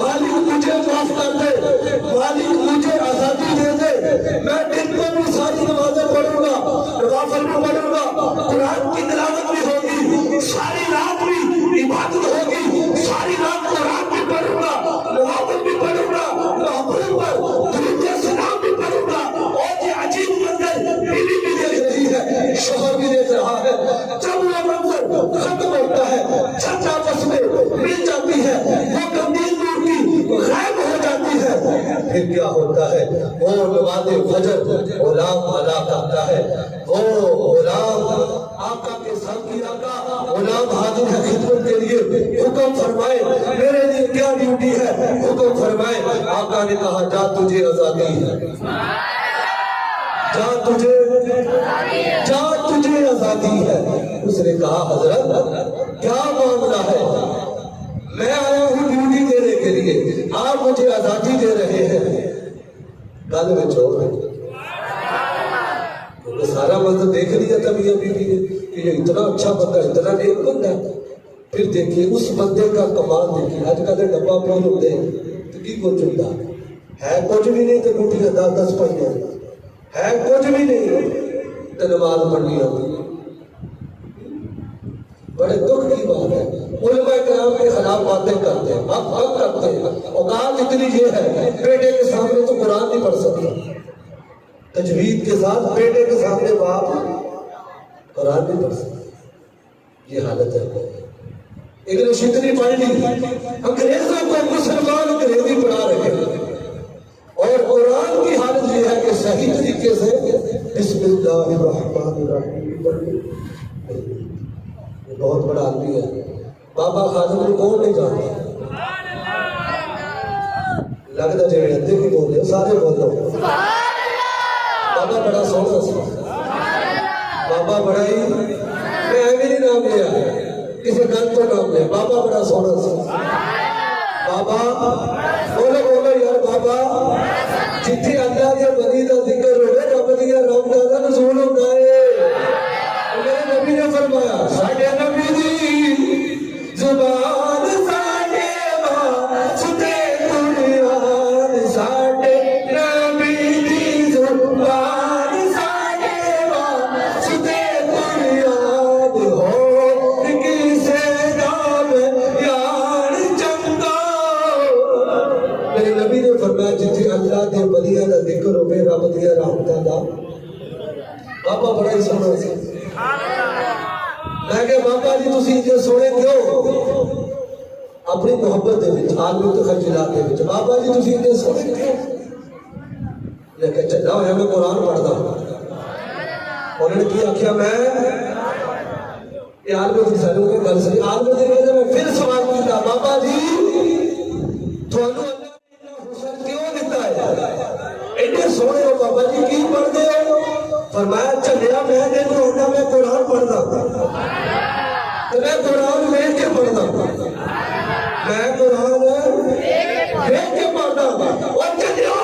مالک مجھے معاف کر دے, مالک مجھے آزادی دے دے, میں دن کو بھی ساری نمازیں پڑھوں گا, نوافل بھی پڑھوں گا, قرآن کی تلاوت بھی ہوگی, ساری رات بھی عبادت ہوگی, ساری رات قرآن بھی پڑھوں گا, نوافل بھی پڑھوں گا, محبوب پر درود سلام بھی پڑھوں گا. اور یہ عجیب منظر بیوی بھی دیکھ رہی ہے, شوہر بھی دیکھ رہا ہے. جب وہ منظر ختم ہوتا ہے, چھت آپس میں مل جاتی ہے, وہ قندیل نور کی غائب ہو جاتی ہے. پھر کیا ہوتا ہے, وہ نماز فجر غلام ادا کرتا ہے. وہ غلام آقا کے ساتھ کی آقا غلام حاضر ہے خدمت کے لیے, حکم فرمائے میرے لیے کیا ڈیوٹی ہے, حکم فرمائے. آقا نے کہا جا تجھے آزادی ہے, جا تجھے آزادی ہے. اس نے کہا حضرت کیا معاملہ ہے, میں آیا ہوں ڈیوٹی دینے کے لیے, آپ مجھے آزادی دے رہے ہیں. گل میں چور ہے, سارا منظر دیکھ لیا تھا میاں بیوی نے کہ یہ اتنا اچھا بندہ, اتنا نیک بندہ ہے. پھر دیکھیے اس بندے کا کمال دیکھیے. آج کل ڈبا پیر ہوتے تو کی کچھ ہوتا ہے, کچھ بھی نہیں تو گٹھیاں 10 10 پائیاں ہے, کچھ بھی نہیں. تو نماز پڑھنی ہوتی. بڑے دکھ کی بات ہے. علماء کرام کے خلاف باتیں کرتے ہیں, حق کرتے ہیں. اوقات اتنی یہ ہے بیٹے کے سامنے تو قرآن نہیں پڑھ سکتا, تجوید کے ساتھ بیٹے کے سامنے باپ قرآن نہیں پڑھ سکتا. یہ حالت ہے. انگلش اتنی پڑھ لی, انگریزوں کو مسلمان انگریزی پڑھا رہے ہیں, اور قرآن کی حالت یہ ہے کہ صحیح طریقے سے بسم اللہ الرحمن الرحیم. یہ بہت بڑا آدمی ہے. بابا خادم کو کون نہیں جانتا؟ لگتا جی ادھر بھی بول رہے سارے بول رہے. بابا بڑا سونا سی, بابا بڑا ہی, میں ایویں نہیں نام لیا کسی گل تو نام لیا. بابا بڑا سونا سی. بابا بولو بولو یار. بابا جتھے اللہ کے ولی کا ذکر ہوئے رب دیا رحمتاں دا نزول ہوتا ہے. میرے نبی نے فرمایا ساڈے نبی دی زبان ساڈے واسطے قرآن, ساڈے نبی دی زبان ساڈے واسطے قرآن. ہو کسے نام یار چنگا. میرے نبی نے فرمایا جتھے اللہ دے ولیاں دا ذکر ہوئے رب دیا رحمتاں دا. بابا بڑا ہی سونا سی. میں کہ بابا جی تسی جو سونے کیوں اپنی محبت دے وچ عالمی تخجلات دے وچ, بابا جی تسی جو سونے کیوں؟ میں کہ چلا ہوا میں قرآن پڑھتا ہوں. انہوں نے کیا آخیا میں یہ عالمی تخجلوں کے گل سے عالمی تخجلوں میں پھر سوال کیا بابا جی تھانوں اللہ نے حسن کیوں دیتا ہے ایڈے سونے ہو بابا جی کی پڑھ دے ہو؟ فرمایا چلیا میں دیکھو ہوتا میں قرآن پڑھتا ہوں, میں قرآن ویچ کے پڑھتا ہوں, میں قرآن ویچ کے پڑھتا ہوں. اور چلو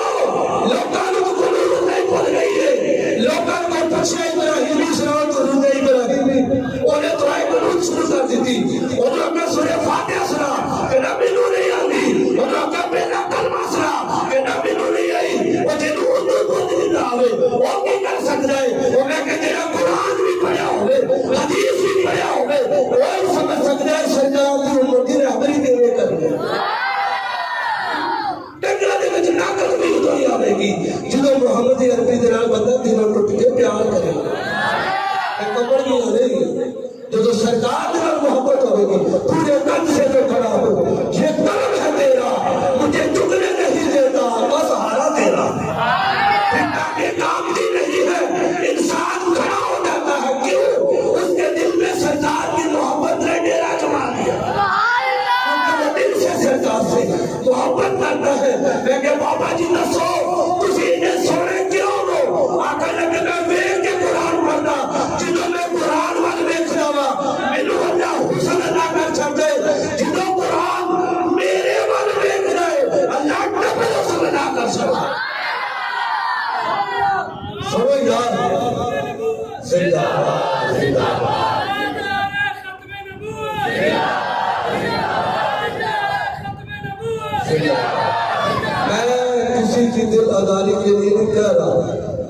لوگوں کو قرآن نہیں پڑھ گئی ہے, لوگوں کو پچھلے ابراہیمی سلام قرآن ابراہیمی انہیں تو آئے قرآن شروع کر دیتی. انہوں میں سورہ فاتحہ سنا کہ نبی نو نہیں آتی, انہوں کا پہلا کلمہ سنا کہ نبی نو نہیں آئی, اور جنہوں اردو کو نہیں آوے وہ کی کر سکتا ہے. وہ میں کہتے ہیں قرآن بھی پڑھا ہوئے, حدیث بھی پڑھا ہوئے, وہ سمجھ سکتا ہے سرکار کی امت کی رہبری دینے کر دے. ٹنگرہ دے وچ ناقص بھی ادھو ہی آوے گی جدو محمد عربی دے نال بندہ دلوں ٹوٹ کے پیار کرے گا. کمر نہیں آنے گی جدو سرکار دے نال محبت ہوئے گی پورے قد سے جو کھڑا ہو. یہ قلم ہے تیرا مجھے چکنے نہیں دیتا بس ہارا تیرا. یہ کام بھی نہیں ہے. انسان کھڑا ہو جاتا ہے کیوں؟ اس کے دل میں سرکار کی محبت نے ڈیرا جما دیا. دل سے سرکار سے محبت کرتا ہے. میں کہ بابا جی دسو تسی انہیں سونے کیوں ہو؟ آقا لگے میں ویکھ کے قرآن پڑھتا جدوں میں قرآن وال ویکھدا وا مینوں اللہ حسن ادا کر چھڈے. جدوں قرآن میرے وال ویکھدا ہے اللہ ڈبل حسن ادا کر چھڈدا. سنو یار زندہ باد زندہ باد ختم نبوت میں کسی کی دل آزاری کے لیے نہیں کہہ رہا.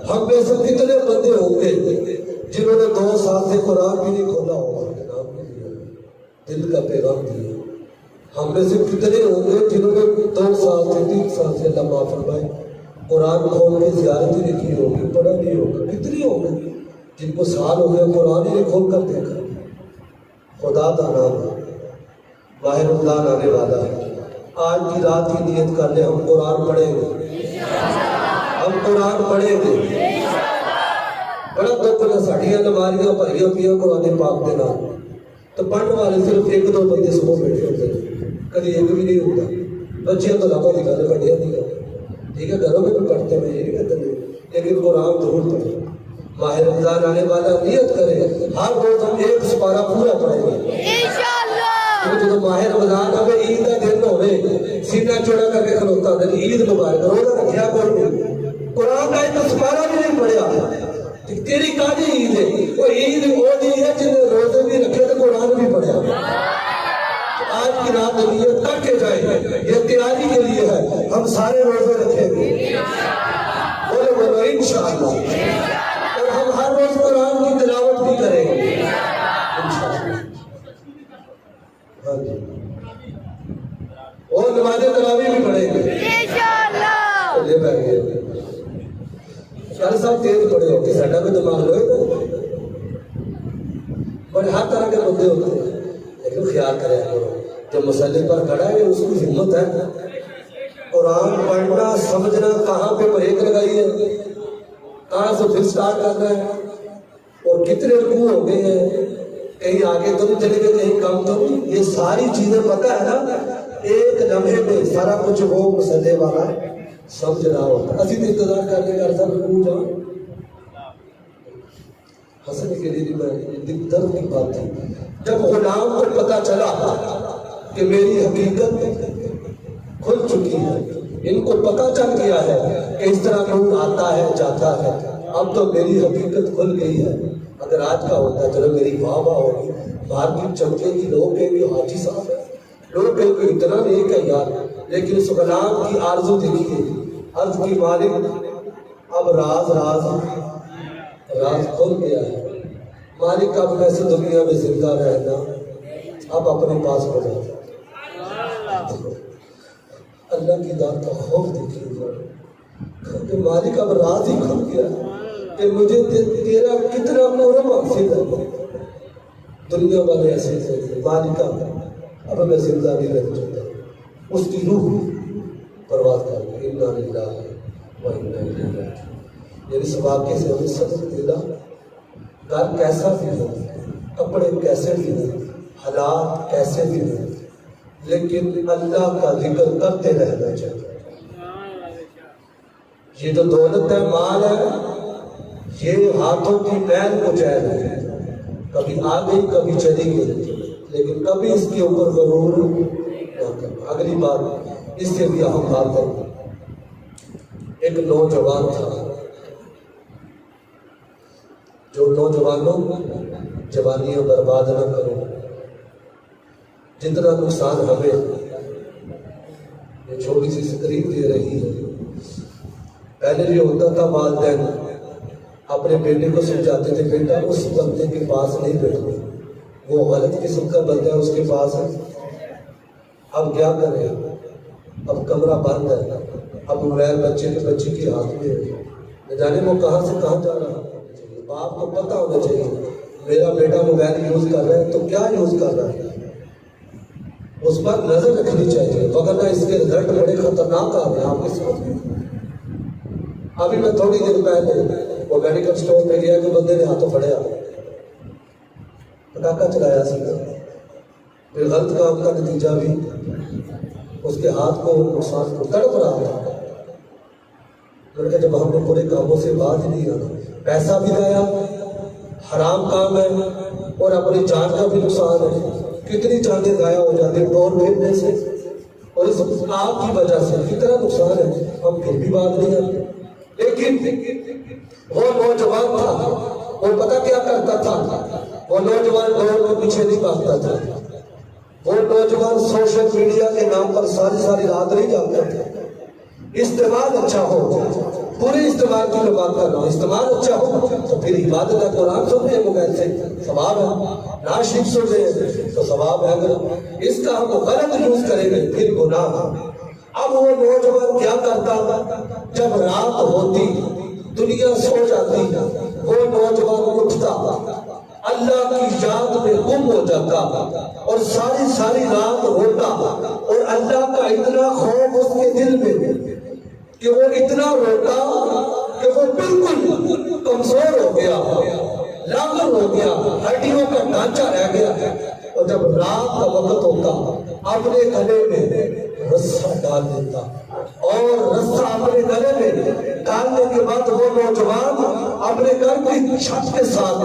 ہم میں سے کتنے بندے ہوں گے جنہوں نے 2 سال سے قرآن بھی نہیں کھولا ہوگا, نام بھی دیا دل کا پیغام دیا. ہم میں سے کتنے ہوں گے جنہوں نے 2 سال سے 3 سال سے اللہ معاف فرمائے قرآن کھول کے زیارت ہی نہیں کی ہوگی, پڑھا نہیں ہوگا. کتنی ہوگی جن کو سال ہو گئے قرآن ہی نہیں کھول کر دیکھا. خدا کا نام ہے, ماہ رمضان آنے والا ہے. آج کی رات کی نیت کر لیں ہم قرآن پڑھیں گے, ہم قرآن پڑھیں گے. بڑا دکھ ہے ساڑیاں نماریاں بھریاں پیا قرآن پاک دے نام تو پڑھنے والے صرف 1-2 بندے صبح بیٹھے ہوتے ہیں, کبھی ایک بھی نہیں ہوتا. بچیاں تو لگا نکالے بڑھیا نہیں کرتے, ٹھیک ہے گھروں میں بھی پڑھتے ہیں, یہ نہیں کہتے نہیں, لیکن قرآن ضرور پڑھیں. ماہ رمضان آنے والا نیت کرے ہر روز ہم 1 سپارہ پورا پڑھیں گے انشاءاللہ. جب ماہ رمضان آئے عید کا دن ہوئے سینہ چوڑا کر کے کھلوتا ہے عید مبارک روزہ رکھیا کوئی نہیں, قرآن کا 1 سپارہ بھی نہیں پڑھیا. تیری کاجی عید ہے, وہ عید وہ دی ہے جن نے روزے بھی رکھے تو قرآن بھی پڑھیا. آج کی رات نیت کر کے جائیں, یہ تیاری کے لیے ہے. ہم سارے روزے رکھیں گے بولو بولو انشاءاللہ. اور ہم ہر روز قرآن تیز بڑے ہوتے ساڈا بھی دماغ لوگ بڑے ہر طرح کے بندے ہوتے ہیں، لیکن خیال کرے کرو جو مسئلے پر کھڑا ہے اس کی ہمت ہے قرآن پڑھنا سمجھنا کہاں پہ بریک لگائی ہے، کہاں سے پھر سٹارٹ کرنا ہے، اور کتنے رکوع ہو گئے ہیں، کہیں آگے تو نہیں چلے گئے کہیں کم تو نہیں، یہ ساری چیزیں پتہ ہے نا، ایک لمحے میں سارا کچھ وہ مسئلے والا سمجھ رہا ہوتا۔ اسی تو انتظار کرنے کا عرصہ رکوع جاؤ حسن کے لیے میں درد کی بات تھی جب غلام کو پتا چلا کہ میری حقیقت کھل چکی ہے، ان کو پتا چل گیا ہے کہ اس طرح نور آتا ہے جاتا ہے، اب تو میری حقیقت کھل گئی ہے۔ اگر آج کا ہوتا چلو میری واہ واہ ہوگی، مارکیٹ چمکے گی، لوگ کہیں گے حاجی صاحب ہے، لوگ کہیں گے اتنا نیک ہے یار، لیکن اس غلام کی آرزو دیکھیے، عرض کی مالک اب راز کھل گیا ہے، مالک اب میں سے دنیا میں زندہ رہنا اب اپنے پاس ہو جاتا۔ اللہ کی ذات کا خوف دیکھیے کہ مالک اب راز ہی کھل گیا کہ مجھے تیرا کتنا قرب حاصل ہے۔ دنیا والے ایسے تھے، مالک اب میں زندہ نہیں رہ چکا، اس کی روح پرواز کر گئی، انا للہ و انا الیہ راجعون۔ یعنی اس واقعے سے ہمیں سبق ملا، گھر کیسا بھی ہو، کپڑے کیسے بھی ہو، حالات کیسے بھی ہو، لیکن اللہ کا ذکر کرتے رہنا چاہیے۔ یہ تو دولت ہے، مال ہے، یہ ہاتھوں کی میل کچیل ہے، کبھی آ گئی کبھی چلی گئی، لیکن کبھی اس کے اوپر غرور نہ کرنا۔ اگلی بات اس سے بھی اہم بات ہے، ایک نوجوان تھا، جو نوجوانوں جوانیاں برباد نہ کرو، جتنا نقصان ہمیں یہ چھوٹی سی تقریب دے رہی ہے۔ پہلے یہ ہوتا تھا والدین اپنے بیٹے کو سمجھاتے تھے بیٹا اس بندے کے پاس نہیں بیٹھو، وہ غلط قسم کا بندہ ہے، اس کے پاس ہے۔ اب کیا کریں، اب کمرہ بند ہے، اب موبائل بچے کے ہاتھ میں ہے، نہ جانے وہ کہاں سے کہاں جا رہا ہے۔ باپ کو پتہ ہونا چاہیے میرا بیٹا موبائل یوز کر رہا ہے تو کیا یوز کر رہا ہے، اس پر نظر رکھنی چاہیے، وگرنہ اس کے رزلٹ بڑے خطرناک آ رہے ہیں آپ کے ساتھ۔ ابھی میں تھوڑی دیر پہلے وہ میڈیکل سٹور پہ گیا کہ بندے نے ہاتھوں پھڑیا، پٹاخہ چلایا سیدھا، پھر غلط کام کا نتیجہ بھی اس کے ہاتھ کو نقصان کو تڑپ رہا ہے۔ لڑکا جب ہم نے برے کاموں سے باز نہیں آنا، پیسہ بھی گیا، حرام کام ہے، اور اپنی جان کا بھی نقصان ہے، کتنی جانیں ضائع ہو جاتی ہیں ڈور پھیرنے سے، اور اس آگ کی وجہ سے کتنا نقصان ہے، ہم پھر بھی باز نہیں آتے۔ لیکن وہ نوجوان تھا، وہ پتہ کیا کرتا تھا، وہ نوجوان ڈور کے پیچھے نہیں بھاگتا تھا، وہ نوجوان سوشل میڈیا کے نام پر ساری رات نہیں جاگتا تھا۔ استعمال اچھا ہو، پورے استعمال کی بات کر رہا ہوں، استعمال اچھا ہو تو پھر عبادت ہے، قرآن سن رہے ہیں موبائل سے ثواب ہے، نعت شریف سن رہے ہیں تو ثواب ہے، اگر اس کا ہم غلط یوز کریں گے پھر گناہ۔ اب وہ نوجوان کیا کرتا، جب رات ہوتی دنیا سو جاتی، وہ نوجوان اٹھتا، اللہ کی یاد میں گم ہو جاتا اور ساری رات روتا، اور اللہ کا اتنا خوف اس کے دل میں کہ وہ اتنا روتا کہ وہ بالکل کمزور ہو گیا، لاغر ہو گیا، ہڈیوں کا ڈھانچہ رہ گیا۔ اور جب رات کا وقت ہوتا اپنے گلے میں رسا ڈال دیتا، اور رسا اپنے گلے میں ڈالنے کے بعد وہ نوجوان اپنے گھر کی چھت کے ساتھ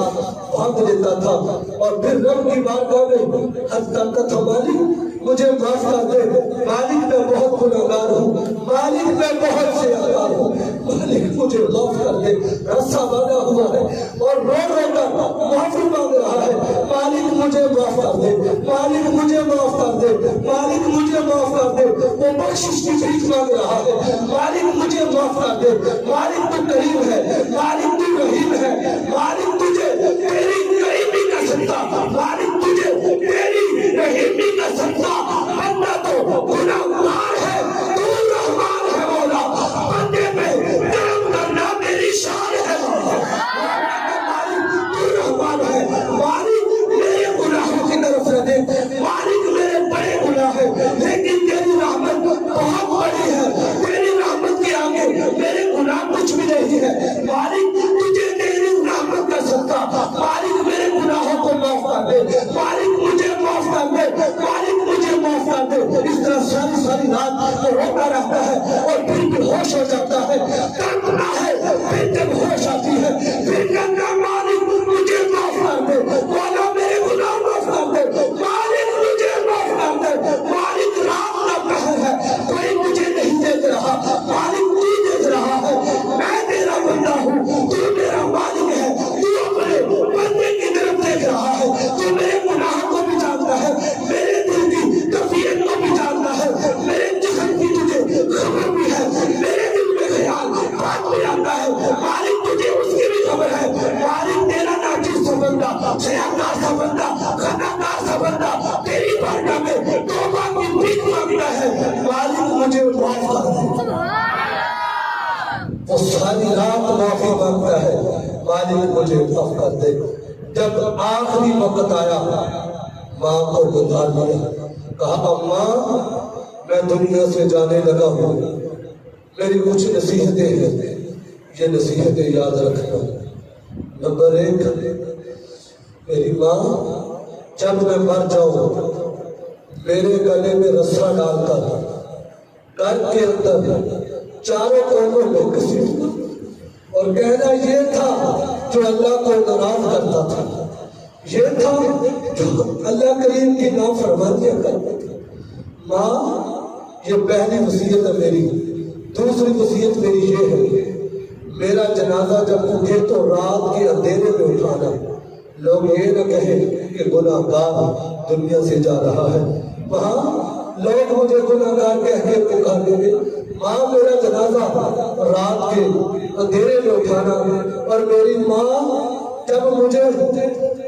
باندھ لیتا تھا، اور پھر رب کی بارگاہ میں حد کرتا تھا، مالک مجھے معاف کر دے، مالک میں بہت گنہگار ہوں، مالک میں بہت زیادہ ہوں، مالک مجھے معاف کر دے۔ رسا باندھا ہوا ہے اور رو کر معافی مانگ رہا ہے، مالک مجھے معاف کر دے، مالک مجھے معاف کر دے، مالک مجھے معاف کر دے۔ وہ بخشش کی بھیک مانگ رہا ہے، مالک مجھے معاف کر دے، مالک تو کریم ہے، مالک تو رحیم ہے، مالک تجھے تیری قریبی کا صدقہ، مالک تجھے تیری رحیمی کا صدقہ، بندہ تو گناہگار ہے، تو رحمان ہے مولا، بندے پہ کرم کرنا میری شان ہے، مالک میرے گناہوں کو معاف کر دے، مالک مجھے معاف کر دے، مالک مجھے معاف کر دے۔ اس طرح ساری ساری رات وہ روتا رہتا ہے اور پھر بھی ہوش ہو جاتا ہے، تڑپتا ہے، پھر جب ہوش آتی ہے پھر کہتا ہے مالک مجھے معاف کر دے، مولا میرے گناہ معاف کر دے، مالک مجھے معاف کر دے۔ مالک رات کا پہر ہے، کوئی مجھے نہیں دیکھ رہا، مالک تو دیکھ رہا ہے، میں تیرا بندہ ہوں، تو میرا مالک ہے، تو اپنے بندے کی طرف دیکھ رہا ہے، تو میرے گناہ کو بھی جانتا ہے، میرے دل کی کیفیت کو بھی جانتا ہے، میرے جسم کی تجھے خبر بھی ہے، میرے دل میں خیال بات بھی آتا ہے، مالک تجھے اس کی بھی خبر ہے۔ مالک تیرا ناچیز سا بندہ، سیاکار سا بندہ، خطاکار سا بندہ تیری بارگاہ میں توبہ کی بھیک مانگتا ہے، مالک مجھے معاف کر دے۔ وہ ساری رات معافی مانگتا ہے، مالک مجھے معاف کر دے۔ جب آخری وقت آیا ماں کو بلا لیا، کہا اماں میں دنیا سے جانے لگا ہوں، میری کچھ نصیحتیں ہیں، یہ نصیحتیں یاد رکھنا۔ نمبر 1، میری ماں جب میں مر جاؤں میرے گلے میں رسا ڈال کر گھر کے اندر چاروں کونوں میں گھسیٹنا اور کہنا یہ تھا جو اللہ کو ناراض کرتا تھا، یہ تھا جو اللہ کریم کی نافرمانیاں کرتا تھا۔ ماں یہ پہلی وصیت ہے میری۔ دوسری وصیت میری یہ ہے، میرا جنازہ جب اٹھے تو رات کے اندھیرے میں اٹھانا، لوگ یہ نہ کہیں کہ گناہ گار دنیا سے جا رہا ہے، وہاں لوگ مجھے گناہ گار کہہ کے پکاریں گے۔ ماں میرا جنازہ رات کے اندھیرے میں اٹھانا، اور میری ماں جب مجھے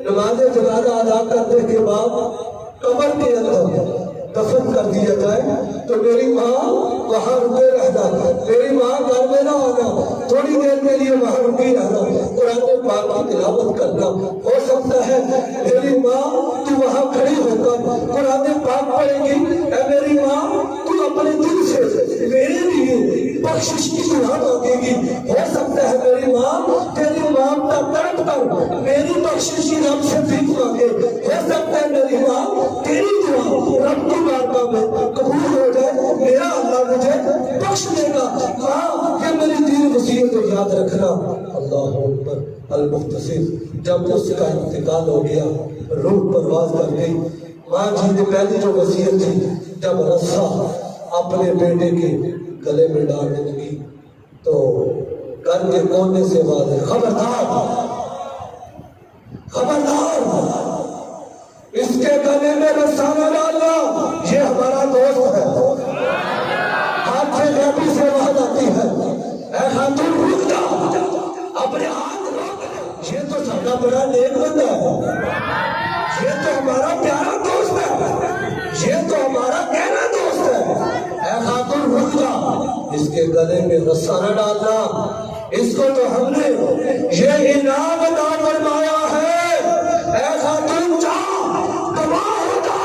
نماز جنازہ ادا کرنے کے بعد قبر کے اندر دفن کر دیا جائے تو میری ماں وہاں رکے رہنا، میری ماں گھر میں نہ آنا، تھوڑی دیر کے لیے وہاں رکی رہنا، قرآن پاک کی تلاوت کرنا۔ ہو سکتا ہے میری ماں تو وہاں کھڑی ہو کر قرآن پاک پڑھے گی، اے میری ماں تو اپنے دل سے میرے لیے بخشش کی دعا مانگے گی۔ ہو سکتا ہے میری ماں تیری ماں کا تڑپ کر میری بخشش کی رب سے بھیک مانگے، ہو سکتا ہے میری ماں تیری دعا رب کی بارگاہ میں قبول ہو جائے، میرا اللہ مجھے بخش دے گا۔ ماں یہ میری تین وصیت یاد رکھنا۔ اللہ اکبر۔ المختصر جب اس کا انتقال ہو گیا، روح پرواز کر گئی، ماں جی نے پہلی جو وصیت تھی، جب رسا اپنے بیٹے کے گلے میں ڈالنے لگی تو گھر کے کونے سے آواز ہے، خبردار خبردار اس کے گلے میں رسا نہ ڈالنا، یہ ہمارا دوست ہے۔ ہاتھ سے غیبی سے آواز آتی ہے، اے خاتون رک جا، اپنے ہاتھ روک لے، یہ تو سارا بڑا نیک بندہ ہے، یہ تو ہمارا پیارا دوست ہے، یہ تو ہمارا کہنا دوست ہے، اے خاتون رک جا، اس کے گلے میں رسا نہ ڈالنا، اس کو تو ہم نے یہ انعام عطا فرمایا ہے، اے خاتون جا تباہ ہو جا،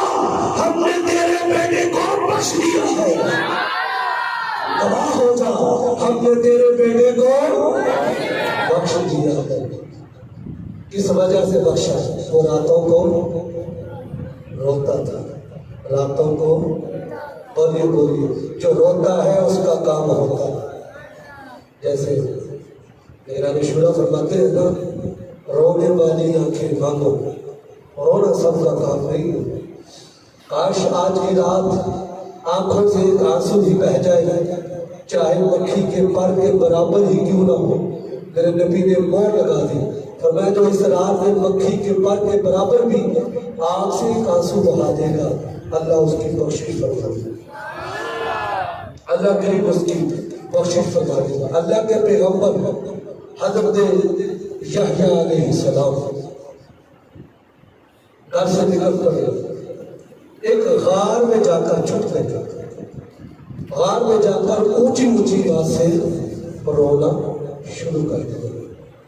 ہم نے تیرے بیٹے کو بخش دیا ہے، تباہ ہو جا، ہم نے تیرے بیٹے کو بخش دیا ہے۔ کس وجہ سے بخشا؟ وہ راتوں کو روتا تھا، راتوں کو بولی جو روتا ہے اس کا کام ہوتا ہے۔ جیسے میرا مشورہ فرماتے ہیں نا، رونے والی آنکھیں مانگو، رونا سب کا کام نہیں ہے۔ کاش آج کی رات آنکھوں سے ایک آنسو ہی بہ جائے، چاہے مکھی کے پر کے برابر ہی کیوں نہ ہو۔ میرے نبی نے مور لگا دی، فرمایا جو اس رات میں مکھی کے پر کے برابر بھی آنکھ سے ایک آنسو بہا دے گا، اللہ اس کی بخشش فرما دے گا، اللہ کریم اس کی بخشش فرما دے گا۔ اللہ کے پیغمبر حضرت یحییٰ علیہ السلام گھر سے نکل کر ایک غار میں جا کر چھپ گئے، غار میں جا کر اونچی اونچی آواز سے رونا شروع کر دیا۔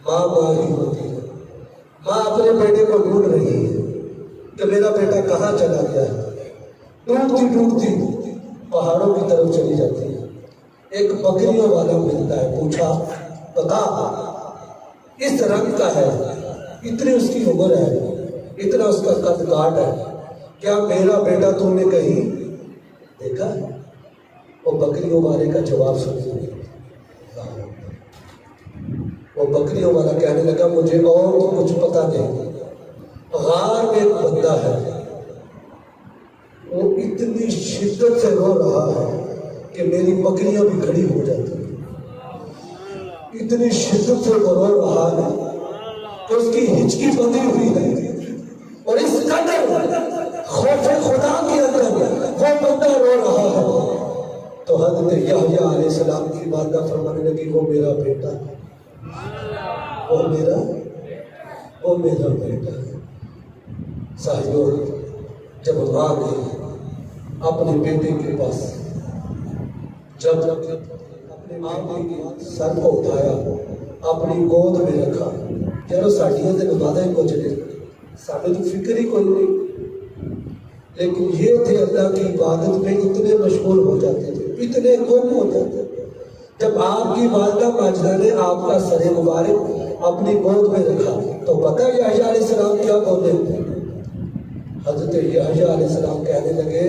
ماں ماں ہی ہوتی ہے، ماں اپنے بیٹے کو ڈھونڈ رہی ہے کہ میرا بیٹا کہاں چلا گیا ہے، ڈھونڈتی ڈھونڈتی پہاڑوں کی طرف چلی جاتی ہے۔ ایک بکریوں والا ملتا ہے، پوچھا بتا اس رنگ کا ہے، اتنی اس کی عمر ہے، اتنا اس کا قد کاٹ ہے، کیا میرا بیٹا تم نے کہیں دیکھا؟ وہ بکریوں والے کا جواب سنیے، وہ بکریوں والا کہنے لگا مجھے اور تو کچھ پتا نہیں، غار میں ایک بندہ ہے، وہ اتنی شدت سے رو رہا ہے کہ میری بکریاں بھی کھڑی ہو جاتی ہیں، اتنی شدت سے وہ رو رہا ہے کہ اس کی ہچکی بندھی ہوئی ہے، اور اس قدر خوف خدا کے اندر وہ بندہ رو رہا ہے۔ تو حضرت یحییٰ علیہ السلام کی والدہ فرمانے لگی وہ میرا بیٹا ہے، وہ میرا بیٹا ہے۔ ساتھیوں، جب ماں نے اپنے بیٹے کے پاس جب اپنے بیٹے کے سر کو اٹھایا، اپنی گود میں رکھا، یارو ساڑیاں تے نمازاں ہی کچھ نہیں، ساڈے تو فکر ہی کوئی نہیں، لیکن یہ تھے اللہ کی عبادت میں اتنے مشغول ہو جاتے تھے، اتنے گم ہو جاتے تھے۔ جب آپ کی والدہ ماجدہ نے آپ کا سر مبارک اپنی گود میں رکھا تو پتہ یحییٰ علیہ السلام کیا بولے؟ حضرت یحییٰ علیہ السلام کہنے لگے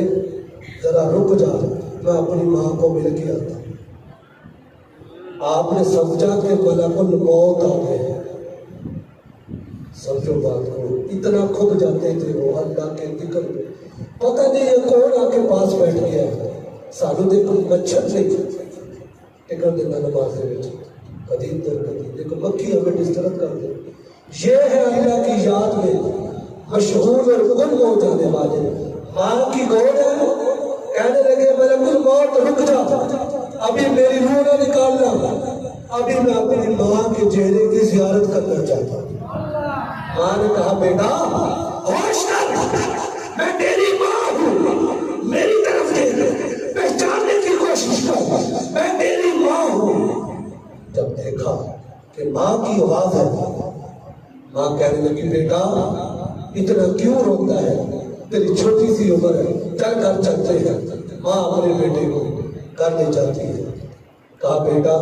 ذرا رک جا، میں اپنی ماں کو مل کے آتا ہوں۔ آپ نے سمجھا کہ ملک الموت آ گئے، سمجھو بات کو، اتنا کھب جاتے تھے وہ اللہ کے ذکر میں، پتہ نہیں یہ کون آ کے پاس بیٹھ گیا ہے، سانو دے کوئی مچھر نہیں ٹکر دینا نماز دے وچ، قدیم در قدیم لیکن مکھی ہمیں ڈسٹرب کر دے۔ یہ ہے اللہ کی یاد میں مشہور اور گم ہو جانے والے، ماں کی گود ہے، کہنے لگے ملک الموت رک جا، ابھی میری روح نہ نکالنا، ابھی میں اپنی ماں کے چہرے کی زیارت کرنا چاہتا ہوں۔ ماں نے کہا بیٹا ہوش کر، میں تیری ماں ہوں، میری طرف دیکھ، پہچاننے کی کوشش کر، میں تیری ماں ہوں۔ جب دیکھا کہ ماں کی آواز ہے، ماں کہنے لگی بیٹا اتنا کیوں روتا ہے، تیری چھوٹی سی عمر ہے، چل کر چلتے ہیں۔ ماں اپنے بیٹے کو کر لے جاتی ہے، کہا بیٹا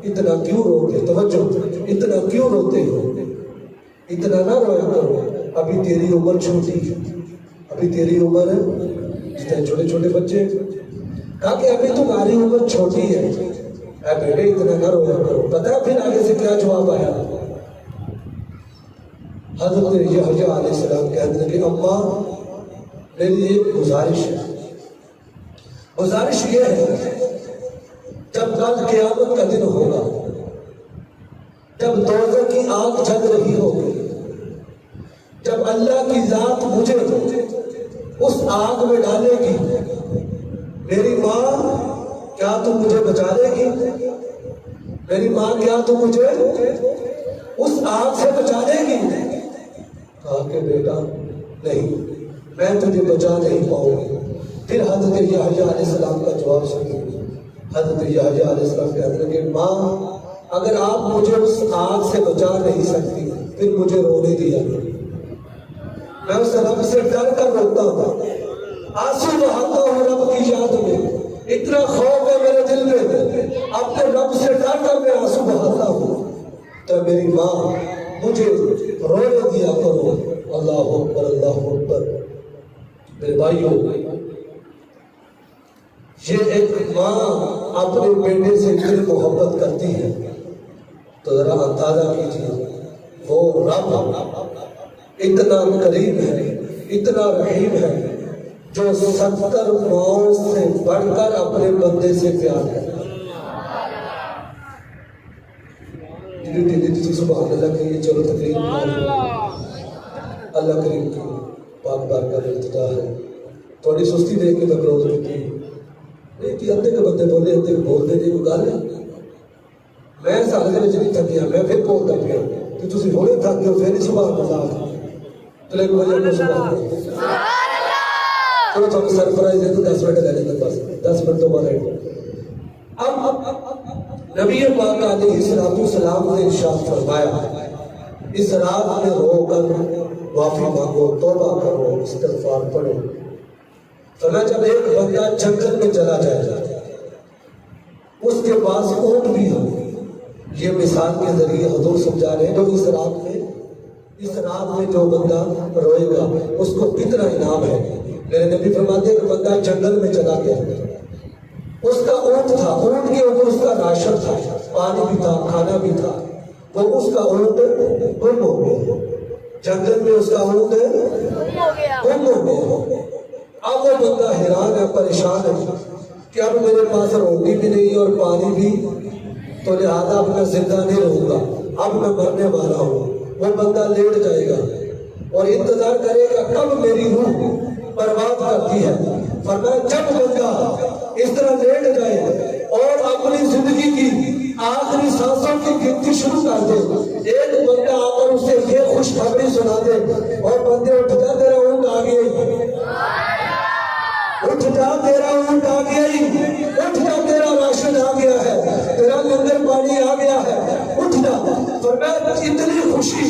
اتنا کیوں روتے، توجہ، اتنا کیوں روتے ہو، اتنا نہ رویا کرو، ابھی تیری عمر چھوٹی ہے، ابھی تیری عمر ہے، جس طرح چھوٹے چھوٹے بچے، کہا کہ ابھی تمہاری عمر چھوٹی ہے، اے بیٹے اتنا نہ رویا کرو۔ پتہ ہے پھر آگے سے کیا جواب آیا؟ حضرت یحییٰ علیہ السلام کہتے ہیں کہ اماں میری ایک گزارش ہے، گزارش یہ ہے جب کل قیامت کا دن ہوگا، جب دوزخ کی آگ جل رہی ہوگی، جب اللہ کی ذات مجھے اس آگ میں ڈالے گی، میری ماں کیا تم مجھے بچا لے گی؟ میری ماں کیا تم مجھے اس آگ سے بچا لے گی؟ کہا کہ بیٹا نہیں، میں تجھے بچا نہیں پاؤں گی۔ پھر حضرت یحییٰ علیہ السلام کا جواب سنیے۔ حضرت یحییٰ علیہ السلام کہتے ہیں کہ ماں اگر آپ مجھے اس آگ سے بچا نہیں سکتی پھر مجھے رونے دیا، میں اس رب سے ڈر کر روتا ہوں، آنسو بہاتا ہوں رب کی یاد میں، اتنا خوف ہے میرے دل میں، اپنے رب سے ڈر کر میں آنسو بہاتا ہوں، تو میری ماں مجھے رونے دیا کرو۔ اللہ اکبر، اللہ اکبر۔ میرے بھائیوں، یہ ایک ماں اپنے بیٹے سے اتنی محبت کرتی ہے تو ذرا اندازہ کیجیے وہ رب اتنا کریم ہے، اتنا رحیم ہے، جو 70 ماؤں سے بڑھ کر اپنے بندے سے پیار ہے۔ سبحان اللہ کہیے، چلو تقریر اللہ کریم کی پاک بارگاہ میں التجا ہے۔ تھوڑی سستی دیکھ کے بکروز ہوتی ہے کہ ادھے کے بندے بولے ادھے کے بولتے نہیں، کوئی گل ہے؟ میں سارے دن نہیں تھکیا، میں پھر بولتا پیا کہ تسی ہونے تھک گئے ہو، پھر سبحان اللہ تو لیکن وجہ کو سبحان اللہ۔ چلو تھوڑا سرپرائز ہے تو 10 منٹ لے لیتے، بس 10 منٹ تو بعد اب نبی پاک علیہ السلام نے ارشاد فرمایا اس رات میں رو کر معافی مانگو، توبہ کرو، استغفار پڑھو۔ فرمایا جب ایک بندہ جنگل میں چلا جائے، اس کے پاس اونٹ بھی ہو، یہ مثال کے ذریعے حضور سمجھا رہے ہیں جو اس رات میں اس رات میں جو بندہ روئے گا اس کو کتنا انعام ہے. میرے نبی فرماتے ہیں کہ بندہ جنگل میں چلا گیا, اس کا اونٹ تھا, اونٹ کے اوپر اس کا راشن تھا, پانی بھی تھا, کھانا بھی تھا, وہ اس کا اونٹ گم ہو گیا. جنگل میں اس کا اونٹ گم ہو گیا. اب وہ بندہ حیران ہے, پریشان ہے کہ اب میرے پاس روٹی بھی نہیں اور پانی بھی, تو لہٰذا اب میں زندہ نہیں رہوں گا, اب میں مرنے والا ہوں. وہ بندہ لیٹ جائے گا اور انتظار کرے گا کب میری روح برباد کرتی ہے. فرمایا جب بندہ اس طرح لیٹ جائے اور اپنی زندگی کی آخری سانسوں کی گنتی شروع کر دے, ایک بندہ آ کر اسے یہ خوشخبری سنا دے, اور بندے اٹھ جا تیرا اونٹ آ گیا, اٹھ جا تیرا اونٹ آ گیا, اٹھ جا تیرا راشن آ گیا ہے, تیرا لنگر پانی آ گیا ہے, اٹھ جا. فرمایا اتنی خوشی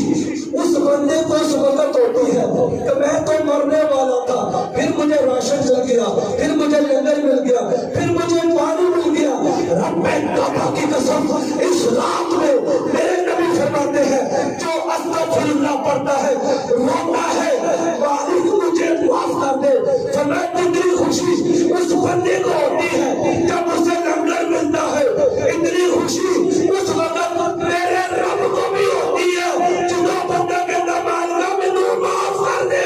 اس بندے کو اس وقت ہوتی ہے کہ میں تو مرنے والا تھا, پھر مجھے راشن مل گیا, پھر مجھے لنگر مل گیا, پھر مجھے پانی مل گیا. رب کعبہ کی قسم اس رات میں میرے نبی فرماتے ہیں جو استغفر اللہ پڑھتا ہے, روتا ہے, مالک مجھے معاف کر دے. فرمایا اتنی خوشی اس بندے کو ہوتی ہے جب اسے لنگر ملتا ہے, اتنی خوشی اس وقت میرے رب کو بھی ہوتی ہے جو بندہ کہتا مالکا مجھے معاف کر دے,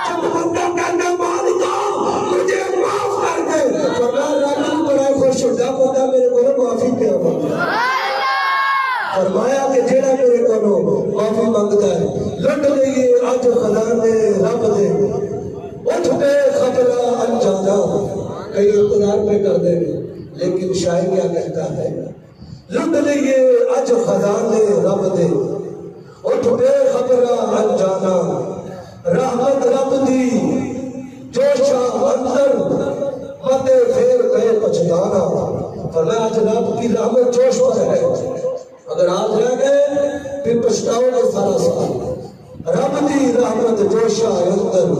جب بندہ کہتا مالکا مجھے معاف کر دے. فرمایا رب بڑا خوش ہوتا بندہ میرے کو معافی پہ آ. فرمایا کہ جیڑا میرے کو معافی مانگتا ہے لٹ لئیے اج خزانے رب دے, اٹھ پہ خطرہ انجانا. کئی انتظار میں کر دیں لیکن شاعر کیا کہتا ہے, لٹ لئیے اج خزانے رب دے, اٹھ پہ خطرہ انجانا. رحمت رب دی جوشا اندر متے پھر گئے پچھتانا. فرمایا آج رب کی رحمت جوش پر ہے, اگر آج رہ گئے پھر پچھتاؤ گے سارا سال. رب دی رحمت جوشا اندر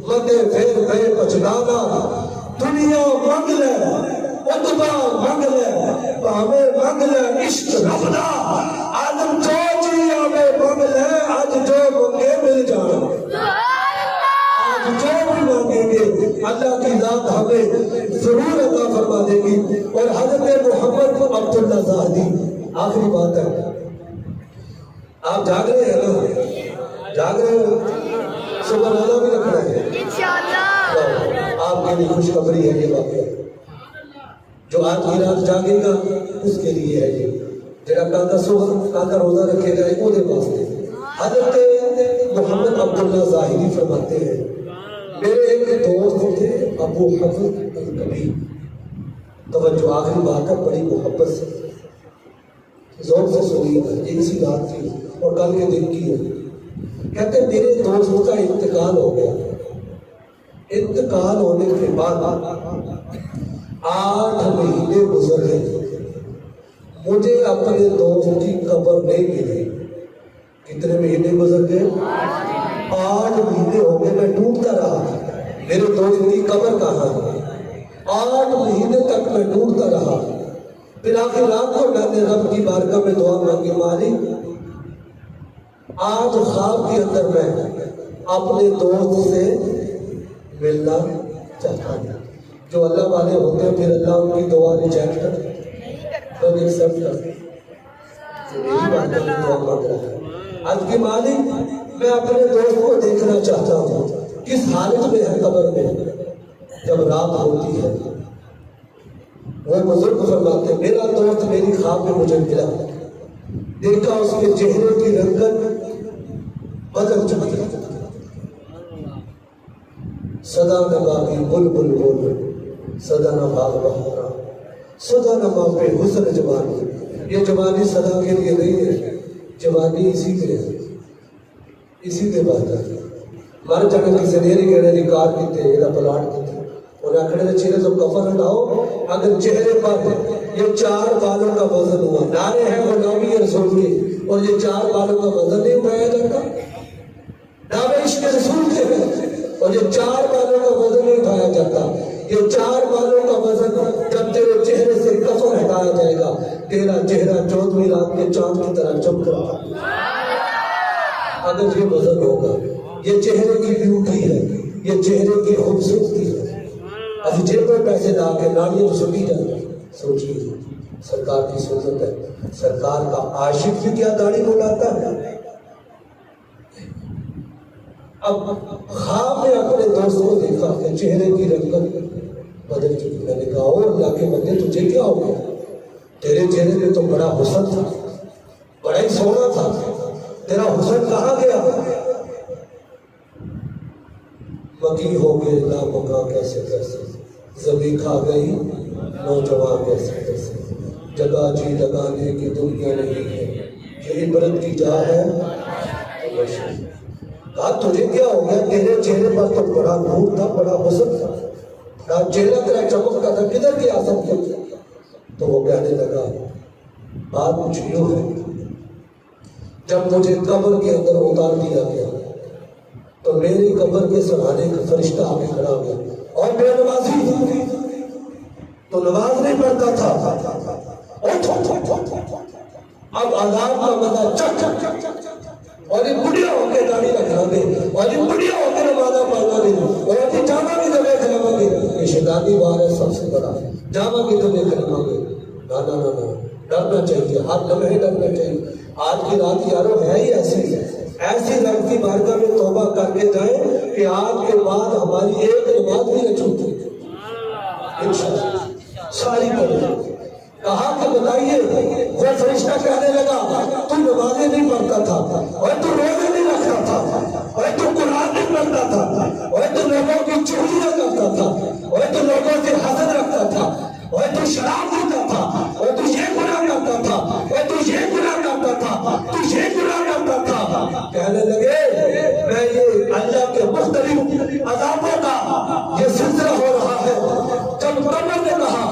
متے پھر گئے پچھتانا. دنیا مانگ لے, اتبا مانگ لے, پاوے مانگ لے عشق رب دا, عالم جو جی آوے مانگ لے, آج جو منگے مل جانا. آج جو بھی مانگیں گے اللہ کی ذات ہمیں ضرور عطا فرما دے گی. اور حضرت محمد عبداللہ زاہدی, آخری بات ہے, آپ جاگ رہے ہیں نا, جاگ رہے ہیں, صبح روزہ بھی رکھنا ہے انشاءاللہ. آپ کے لیے خوشخبری ہے یہ واقعہ, جو آج کی رات جاگے گا اس کے لیے ہے یہ, جڑا کل صبح کل روزہ رکھے گا وہ دے واسطے. حضرت محمد عبداللہ ظاہری فرماتے ہیں میرے ایک دوست تھے ابو حفظ الکبیر. توجہ آخری بات ہے, بڑی محبت سے زور سے سنیے گا, یہ اسی رات کی اور کل کے دن کی ہے. کہتے میرے دوست کا انتقال ہو گیا, انتقال ہونے کے بعد 8 مہینے گزر گئے, مجھے اپنے دوست کی قبر نہیں ملی. کتنے مہینے گزر گئے؟ 8 مہینے ہو گئے, میں ڈھونڈتا رہا میرے دوست کی قبر کہاں ہے. 8 مہینے تک میں ڈھونڈتا رہا. پھر آخر رات کو میں نے رب کی بارگاہ میں دعا مانگی, مالک آج خواب کے اندر میں اپنے دوست سے ملنا چاہتا ہوں. جو اللہ والے ہوتے ہیں پھر اللہ ان کی دعا ریجیکٹ کرتے اور ایکسپٹ کرتے. یہی بات ہے دعا مانگ رہا ہے. آج کی مالک میں اپنے دوست کو دیکھنا چاہتا ہوں, کس حالت میں ہے قبر میں جب رات ہوتی ہے. وہ بزرگ فرماتے ہیں میرا دوست میری خواب میں مجھے ملا, دیکھا اس کے چہرے کی رنگت بدل چکی, صدا نما کی بلبل بول, صدا نما بہارا, صدا نما پہ حسن جوانی. یہ جوانی صدا کے لیے نہیں ہے, جوانی اسی کے ہے, اسی کے بعد ہے. مر جانے کی زنیری کہنے دی کار کیتے یہ پلاٹ کیتے اور آکھڑے دے چہرے تو کفن ہٹاؤ. اگر چہرے پر یہ 4 بالوں کا وزن ہوا, نعرے ہیں غلامی رسول کے, اور یہ 4 بالوں کا وزن نہیں اٹھایا جاتا, دعوے عشق رسول کے ہیں, اور یہ 4 بالوں کا وزن نہیں اٹھایا جاتا. یہ 4 بالوں کا وزن جب تیرے چہرے سے کفن ہٹایا جائے گا, تیرا چہرہ 14ویں رات کے چاند کی طرح چمک رہا. اگر یہ وزن ہوگا، یہ چہرے کی بیوٹی ہے، یہ چہرے کی خوبصورتی ہے، ابھی جیب میں پیسے لا کے نالیاں سنی جائیں، سوچیے سرکار کی سنت ہے، سرکار کا عاشق بھی کیا داڑھی بلاتا ہے؟ اب خواب میں اپنے دوست کو دیکھا کہ چہرے کی رنگت بدل چکی، میں نے کہا اور اللہ کے بندے تجھے کیا ہو گیا؟ تیرے چہرے میں تو بڑا حسن تھا، بڑا ہی سونا تھا، تیرا حسن کہاں گیا؟ مکی ہو گئے نامکاں کیسے کیسے، زمین کھا گئی نوجوان کیسے کیسے، جگہ جی لگانے کی دنیا نہیں ہے، یہ عبرت کی جا ہے۔ کہا تجھے کیا ہو گیا؟ تیرے چہرے پر تو بڑا نور تھا، بڑا حسن تھا، کہا چہرہ تیرا چمکتا تھا، کدھر کی آسن کیا؟ تو وہ کہنے لگا بات کچھ یوں ہے، جب مجھے قبر کے اندر اتار دیا گیا تو میری قبر کے سرانے کا فرشتہ آ کے کھڑا ہو گیا، اور بے نمازی تو نماز نہیں پڑھتا تھا، اب عذاب کا مزہ چک چک چک چک چک، اور یہ بڑھیا ہو کے داڑھی رکھنا دے، اور یہ بڑھیا ہو کے نمازہ پڑھنا دے، اور یہ جامع کی دبے کھلما دے، یہ شیطانی بار ہے سب سے بڑا، جامع کی دبے کھلما دے۔ نا نا نا نا، ڈرنا چاہیے، ہر لمحے ڈرنا چاہیے۔ آج کی رات یارو ہے ہی ایسی رب کی بارگاہ میں توبہ کر کے جائیں کہ آج کے بعد ہماری ایک نماز بھی نہ چھوٹے انشاءاللہ، ساری پڑھیں۔ کہا کہ بتائیے، وہ فرشتہ کہنے لگا تو نمازیں نہیں پڑھتا تھا، اور تو روزے نہیں رکھتا تھا، اور تو قرآن نہیں پڑھتا تھا، اور تو لوگوں کی چغلیاں کرتا تھا، اور تو لوگوں سے حسد رکھتا تھا، اور تو شراب پیتا تھا، اور تو یہ گناہ کرتا تھا، اور تو یہ گناہ کرتا تھا، تو یہ گناہ کرتا تھا۔ کہنے لگے میں یہ اللہ کے مختلف عذابوں کا یہ سلسلہ ہو رہا ہے۔ جب قبر نے کہا،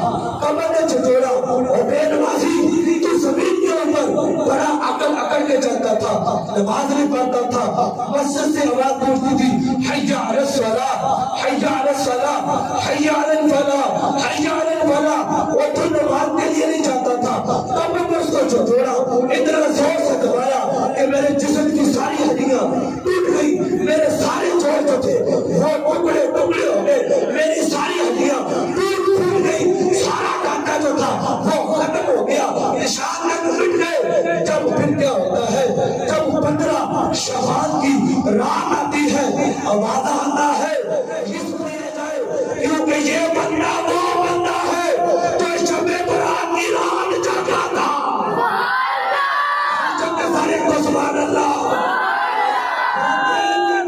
قبر نے چھتوڑا، اور بے نمازی تو زمین کے اوپر بڑا اکڑ کے چلتا تھا، نماز نہیں پڑھتا تھا، مسجد سے آواز پہنچتی تھی حی علی الصلاۃ، حی علی الصلاۃ، حی علی الفلاح، حی علی الفلاح، وہ تو نماز کے لیے نہیں جاتا تھا۔ قبر نے اس کو چھتوڑا، اتنا زور سے دبایا کہ میرے جسم کی ساری ہڈیاں ٹوٹ گئی، میرے سارے جوڑ جو تھے وہ ٹکڑے ٹکڑے ہو گئے، میری ساری ہڈیاں ٹوٹ گئی، سارا ڈاکہ جو تھا وہ ختم ہو گیا، نشان تک مٹ گئے۔ جب پھر کیا ہوتا ہے؟ جب 15 شعبان کی رات آتی ہے، آواز آتا ہے اس لیے جائے کیونکہ یہ بندہ وہ بندہ ہے جو شب برات کی رات جاگا تھا۔ جب سارے کو سبحان اللہ،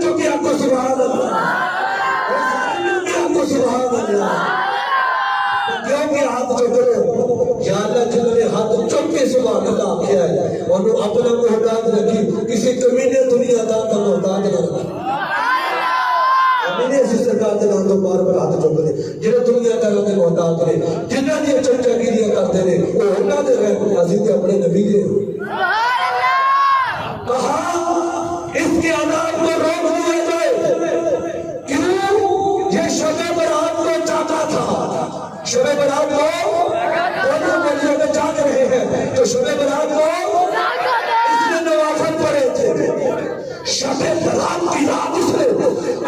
جو کہ آپ کو سبحان اللہ، سبحان اللہ، کیونکہ ہاتھ جو کرو یا اللہ جنہوں نے ہاتھ چک کے سبحان اللہ کیا ہے، انہوں اپنا محتاج رکھی، کسی کمینے دنیا دار کا محتاج نہ رکھی۔ امین اسی سرکار کے نام تو بار بار ہاتھ چک دے، جنہیں دنیا داروں کے محتاج رہے، جنہیں یہ چرچا گیریاں کرتے رہے، وہ اللہ دے رہے عزیز اپنے نبی دے۔ کہا اس کے عذاب کو روک دیا جائے، کیوں؟ یہ شب برات کو چاہتا تھا، شب برات کو دونوں ملیوں میں جاگ رہے ہیں، تو شب برات کو اس نے نوافل پڑھے تھے، شب برات کی رات اس نے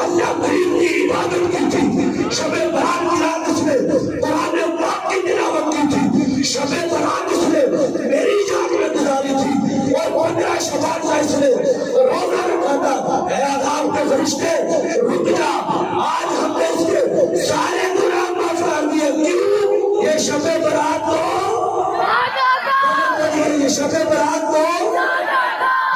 اللہ کریم کی عبادت کی تھی، شب برات کی رات اس نے قرآن پاک کی تلاوت کی تھی، شب برات اس نے میری جان میں گزاری تھی، اور 15 شعبان کا اس نے روزہ رکھا تھا۔ اے عذاب کے فرشتے رک جا، آج ہم نے اس کے سارے گناہ معاف کر دیے، کیوں؟ یہ شب برات کو، یہ شب برات کو،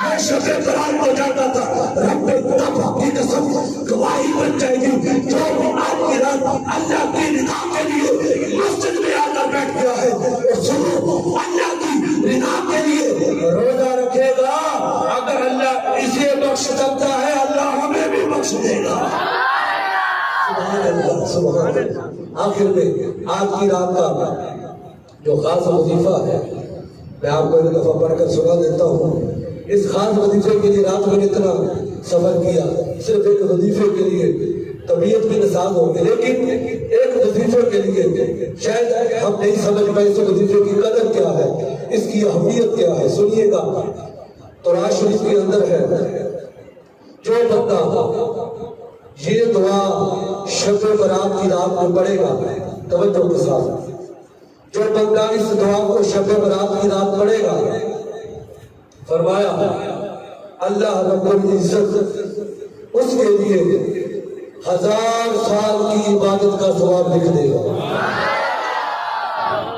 یہ شب برات کو جاتا تھا۔ رب تب کی قسم گواہی بن جائے گی، جو آج کی رات اللہ کی رضا کے لیے مسجد میں آ کر بیٹھ گیا ہے، اور سنو اللہ کی رضا کے لیے روزہ رکھے گا، اگر اللہ اسے بخش سکتا ہے اللہ ہمیں بھی بخش دے گا۔ سبحان اللہ، سبحان اللہ۔ آخر میں آج کی رات کا جو خاص وظیفہ ہے میں آپ کو ایک دفعہ پڑھ کر سنا دیتا ہوں۔ اس خاص وظیفے کے لیے رات میں اتنا سفر کیا، صرف ایک وظیفے کے لیے طبیعت بھی نساز ہو گئی، لیکن ایک وظیفے کے لیے شاید ہم نہیں سمجھ پائے اس وظیفے کی قدر کیا ہے، اس کی اہمیت کیا ہے۔ سنیے گا، قرآن شریف کے اندر ہے جو بندہ یہ دعا شب برات کی رات میں پڑھے گا، توجہ کے ساتھ، جو بندہ اس دعا کو شب برات کی رات پڑھے گا، فرمایا اللہ رب العزت اس کے لیے 1000 سال کی عبادت کا ثواب لکھ دے گا۔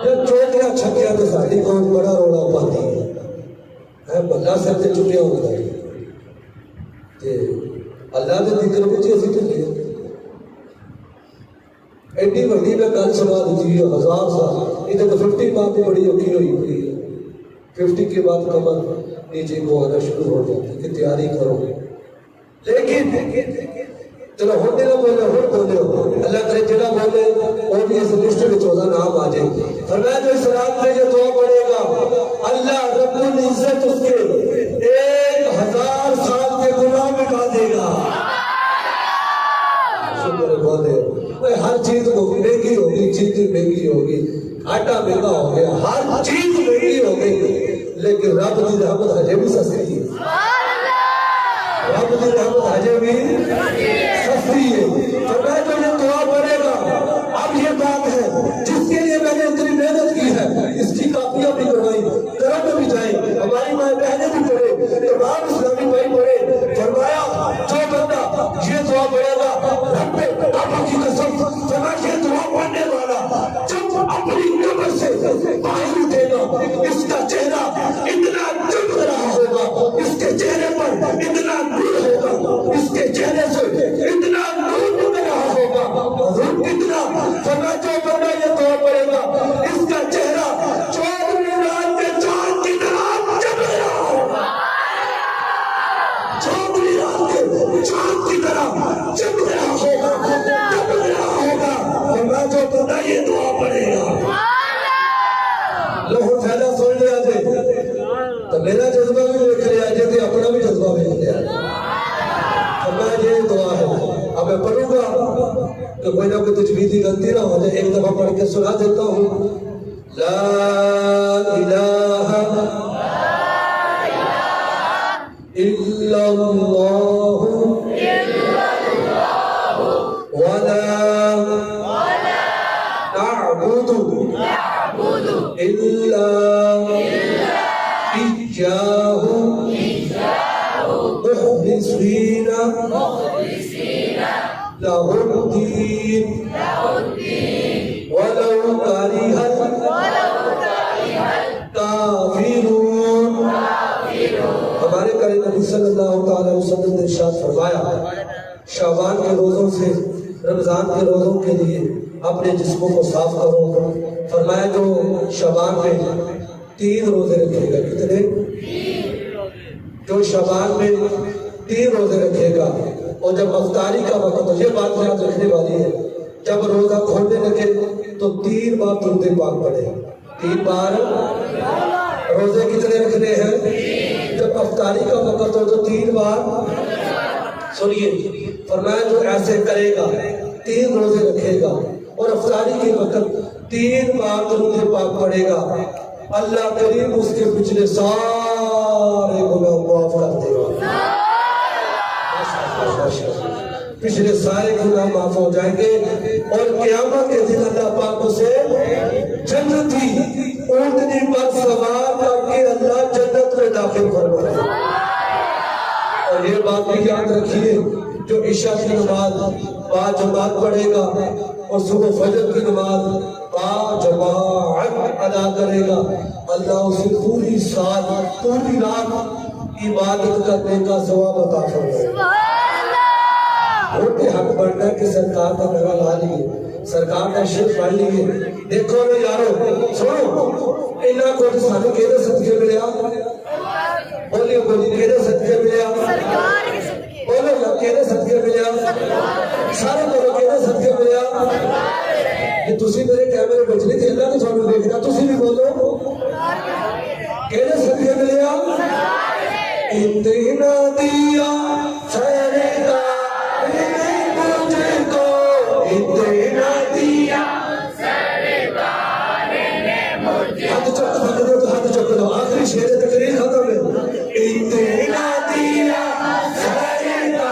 جب چوٹیاں چھکیاں تو ساڑی کو بڑا روڑا پاتی ہے، بندہ سر سے چکیا ہوتا ہے کہ اللہ نے ذکر کچھ ایسی چکی ہے ایڈی بڑی میں کل سنا دیتی ہے 1000 سال، ادھر تو 50 بات بھی بڑی ہوتی ہوئی ہے، 50 کے بعد کمر نیچے کو آنا شروع ہو جاتی ہے کہ تیاری کرو، لیکن چلو ہوتے نہ بولے ہو اللہ کرے جڑا بولے اور بھی اس لسٹ میں 14 نام آ جائیں گے۔ فرمایا جو اس رات میں یہ دعا پڑھے گا اللہ رب العزت اس کے 1000 سال کے گناہ مٹا دے گا۔ شکر بولے ہر چیز مہنگی ہوگی، چیز مہنگی ہوگی، آٹا مہنگا ہو گیا، ہر چیز مہنگی ہو گئی، لیکن رب کی رحمت ہجے بھی سستی ہے، رب کی رحمت ہجے بھی سستی ہے۔ فرمایا جو یہ دعا پڑھے گا، اب یہ بات ہے جس کے لیے میں نے اتنی محنت کی ہے، اس کی کاپیاں بھی کروائی، گھروں میں بھی جائیں، ہماری ماں بہنیں بھی پڑھے، تمام اسلامی بھائی پڑھے۔ فرمایا جو بندہ یہ دعا پڑھے گا، رب پاپا کی قسم، فرمایا یہ دعا پڑھنے والا جب اپنی قبر سے باہر اٹھے گا، اس کا چہرہ اتنا چمک رہا ہوگا، اس کے چہرے پر اتنا نور ہوگا، اس کے چہرے سے اتنا نور نکل رہا ہوگا، اتنا فرمایا جو بندہ یہ دعا پڑھے گا، اس کا چہرہ 24 رات کے چاند کی طرح چمک رہا ہوگا، 24 رات کے چاند کی طرح چمک رہا ہوگا، چمک رہا ہوگا۔ فرمایا جو بندہ یہ دعا پڑھے گا، لوگ پھیلا سن لیا جائے تو میرا جذبہ بھی دیکھ لیا جائے تو اپنا بھی جذبہ بھی لیا جائے۔ فرمایا یہ دعا ہے، اب میں پڑھوں گا کہ کوئی نہ کوئی تجویدی غلطی نہ ہو جائے، ایک دفعہ پڑھ کے سنا دیتا ہوں۔ لا الہ الا اللہ ولا نعبد الا ایاہ مخلصین لہ الدین ولو کرہ الکافرون۔ ہمارے کرے نبی صلی اللہ تعالی وسلم نے ارشاد فرمایا شعبان کے روزوں سے رمضان کے روزوں کے لیے اپنے جسموں کو صاف کرو۔ فرمایا جو شعبان میں 3 روزے رکھے گا، کتنے؟ جو شعبان میں 3 روزے رکھے گا اور جب افطاری کا وقت ہو، یہ بات یاد رکھنے والی ہے، جب روزہ کھولنے لگے تو 3 بار درود پاک پڑھے، 3 بار روزے کتنے رکھنے ہیں؟ جب افطاری کا وقت ہو تو 3 بار سنیے، فرمایا جو ایسے کرے گا 3 روزے رکھے گا اور افطاری کے وقت 3 بار درود پاک پڑھے گا، اللہ کریم اس کے پچھلے سارے گناہ معاف کر دے گا، پچھلے سارے گناہ معاف ہو جائیں گے، اور قیامت کے دن اللہ پاک اسے جنتی اونٹنی پر سوار کر کے اللہ جنت میں داخل فرمائے گا۔ اور یہ بات بھی یاد رکھیے جو عشاء کی نماز با جماعت پڑھے گا اور صبح فجر کی نماز با جماعت ادا کرے گا، اللہ اسے پوری سال پوری رات عبادت کرنے کا ثواب عطا فرمائے گا۔ ووٹ حق بنتا ہے کہ سرکار کا نعرہ لا لیے، سرکار کا شرف پڑھ لیے، دیکھو نا یارو سنو انہاں کو سانو کہدے صدقے ملیا، بولیو بولی کہدے صدقے ملیا، بولو نا کہدے صدقے ملیا، سارے بولو کہدے صدقے ملیا۔ کہ تسی میرے کیمرے بچنے تھے، اللہ نے سانو دیکھنا، تسی بھی بولو کہدے صدقے ملیا۔ اتنا دیا سرکار اتنا دیا سرکار نے مجھے، ہاتھ چک دو، آخری شعر تقریر ختم ہے۔ اتنا دیا سرکار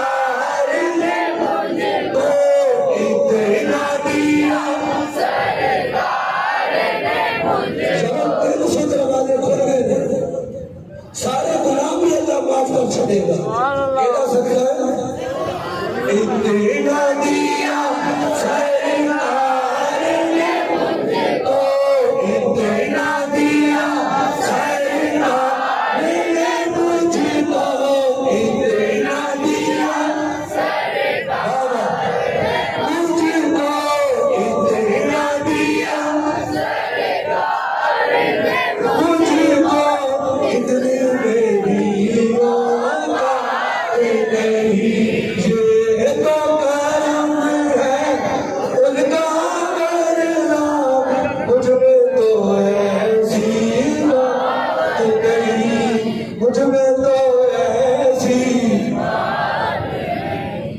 معاف کر چھڑے گا. کہنا سکتا ہے اتنا دیا سرکار نے مجھے کو, اتنا دیا سرکار نے مجھے کو, اتنا دیا سرکار نے مجھے کو, اتنا دیا سرکار نے مجھے کو, اتنے میری اوقات نہیں.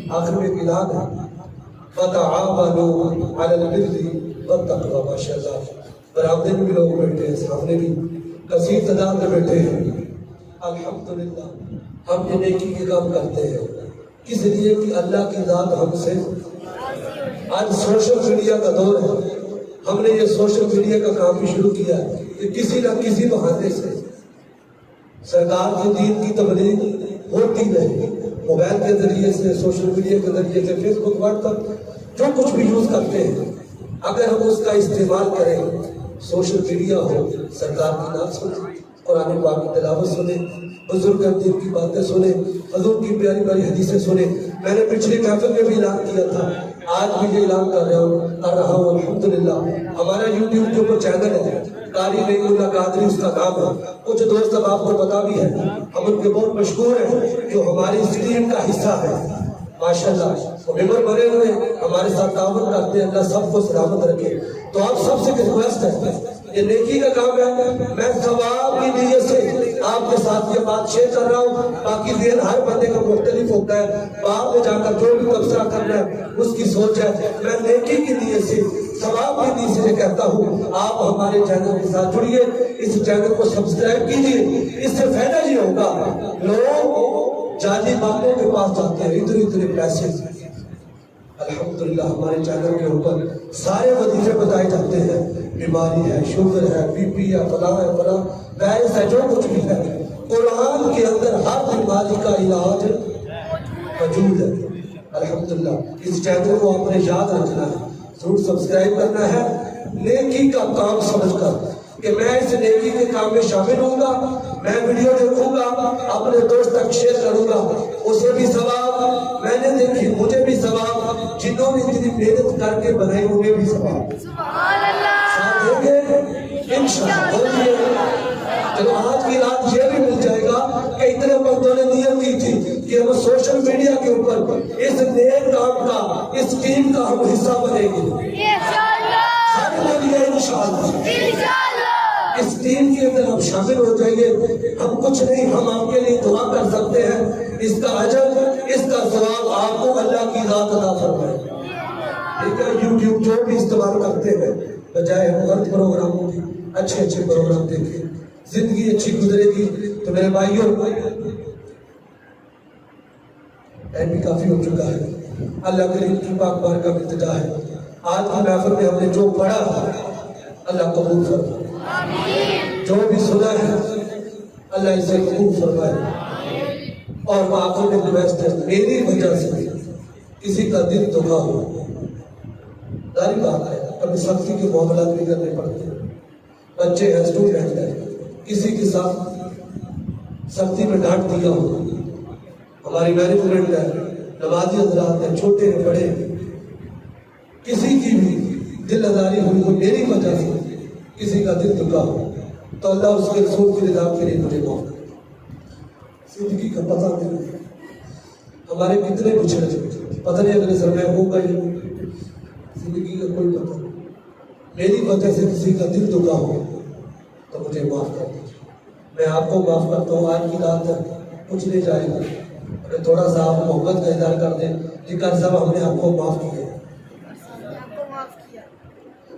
آخر میں اعلان ہے وَتَعَاوَنُوا عَلَى الْبِرِّ وَالتَّقْوَىٰ. ماشاء اللہ برآمدے میں بھی لوگ بیٹھے ہیں, سامنے بھی کثیر تعداد میں بیٹھے ہیں. الحمدللہ ہم یہ نیکی کے کام کرتے ہیں کس لیے کہ اللہ کی ذات ہم سے. آج سوشل میڈیا کا دور ہے, ہم نے یہ سوشل میڈیا کا کام بھی شروع کیا ہے کہ کسی نہ کسی بہانے سے سرکار کے دین کی تبلیغ ہوتی نہیں. موبائل کے ذریعے سے, سوشل میڈیا کے ذریعے سے, فیس بک, واٹس ایپ, جو کچھ بھی یوز کرتے ہیں, اگر ہم اس کا استعمال کریں, سوشل میڈیا ہو, سرکار کی نعت سنیں, قرآن پاک کی تلاوت سنیں, بزرگ دین کی باتیں سنیں, حضور کی پیاری پیاری حدیثیں سنیں. میں نے پچھلی محفل میں بھی اعلان کیا تھا, آج بھی یہ اعلان کر رہا ہوں الحمدللہ. ہمارا یوٹیوب کے اوپر چینل ہے, قاری نعیم اللہ قادری اس کا نام ہے. کچھ دوست اب آپ کو پتا بھی ہے, ہم ان کے بہت مشہور ہیں جو ہماری اس ٹیم کا حصہ ہے. ماشاءاللہ ممبر بنے ہوئے ہمارے ساتھ تعاون کرتے ہیں. اللہ سب کو سلامت رکھے. تو آپ سب سے ریکویسٹ ہے, یہ نیکی کا کام ہے, میں ثواب کی نیت سے آپ کے ساتھ یہ بات شیئر کر رہا ہوں. باقی ذہن ہر بندے کا مختلف ہوتا ہے, بعد میں جا کر جو بھی تبصرہ کرنا ہے اس کی سوچ ہے. میں نیکی کی نیت سے, ثواب کی نیت سے کہتا ہوں آپ ہمارے چینل کے ساتھ جڑیے, اس چینل کو سبسکرائب کیجیے. اس سے فائدہ یہ ہوگا, لوگ جعلی باتوں کے پاس جاتے ہیں, اتنے پیسے. الحمدللہ ہمارے چینل کے اوپر سارے وظیفے بتائے جاتے ہیں, بیماری ہے, شوگر ہے, بی پی ہے, فلاں ہے, فلاں وائرس ہے, جو کچھ بھی ہے, قرآن کے اندر ہر بیماری کا علاج موجود ہے. الحمدللہ اس چینل کو آپ نے یاد رکھنا ہے, ضرور سبسکرائب کرنا ہے. نیکی کا کام سمجھ کر کہ میں اس نیکی کے کام میں شامل ہوں گا, میں ویڈیو دیکھوں گا, اپنے دوست تک شیئر کروں گا, اسے بھی ثواب, میں نے دیکھی مجھے بھی ثواب, جنہوں نے اتنی محنت کر کے بنائی انہیں بھی ثواب. سبحان اللہ. ساتھ دیں گے انشاءاللہ. چلو آج کی رات یہ بھی مل جائے گا کہ اتنے بندوں نے نیت کی تھی کہ ہم سوشل میڈیا کے اوپر اس نیک کام کا, اس ٹیم کا ہم حصہ بنیں گے انشاءاللہ. اس ٹیم کے اندر ہم شامل ہو جائیں گے. ہم کچھ نہیں, ہم آپ کے لیے دعا کر سکتے ہیں, اس کا اجر, اس کا ثواب آپ کو اللہ کی ذات عطا فرمائے. ٹھیک ہے, یوٹیوب جو بھی استعمال کرتے ہیں, بجائے ہم غلط پروگراموں کی اچھے اچھے پروگرام دیکھیں, زندگی اچھی گزرے گی. تو میرے بھائیوں ٹائم بھی کافی ہو چکا ہے, اللہ کریم کی پاک بارگاہ کا التجا ہے, آج کی محفل میں ہم نے جو پڑھا اللہ قبول فرمائے, جو بھی سنا ہے اللہ اسے قبول فرمائے. اور آخر میں ریکویسٹ ہے, میری وجہ سے کسی کا دل دکھا ہو, ظاہر بات ہے کبھی سختی کے معاملات بھی کرنے پڑتے ہیں, بچے ہیں, اسٹوڈنٹ ہیں, کسی کے ساتھ سختی میں ڈانٹ دیا ہو, ہماری مینجمنٹ ہے, نمازی حضرات ہیں, چھوٹے ہیں, بڑے ہیں, کسی کی بھی دل آزاری ہوئی ہو میری وجہ سے, کسی کا دل دکھا ہو, تو اللہ اس کے رسول کی رضا کے لیے مجھے معاف کرے. زندگی کا پتہ نہیں, ہمارے کتنے پچھڑے, پتہ نہیں اگلے سرمایہ ہوگا یا زندگی کا کوئی پتہ نہیں. میری وجہ سے کسی کا دل دکھا ہو تو مجھے معاف کر دیجیے. میں آپ کو معاف کرتا ہوں. آج کی رات تک کچھ نہیں جائے گا, اگر تھوڑا سا آپ محبت کا اظہار کر دیں کہ کر صاحب ہم نے آپ کو معاف کیا,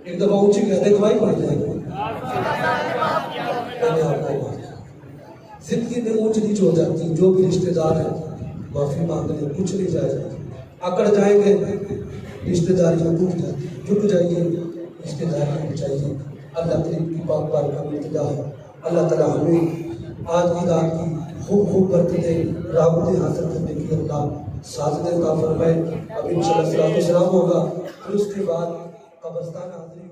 ایک دفعہ اونچی کہتے گواہی پڑ جائے گی, میں نے آپ کو معاف کیا. زندگی میں اونچ نیچ ہو جاتی, جو بھی رشتے دار ہیں معافی مانگ لیں, کچھ نہیں جائے گا. اکڑ جائیں گے رشتے داریاں ٹوٹ جاتی, جھک جائیے رشتے داریاں بچائیے. اللہ کریم کی پاک بارگاہ میں التجا ہے, اللہ تعالیٰ ہمیں آج کی رات کی خوب خوب برکتیں رحمتیں حاصل کرنے کی اللہ سعادت عطا فرمائے. اب انشاءاللہ صلاۃ و سلام ہوگا، پھر اس کے بعد قبرستان حاضری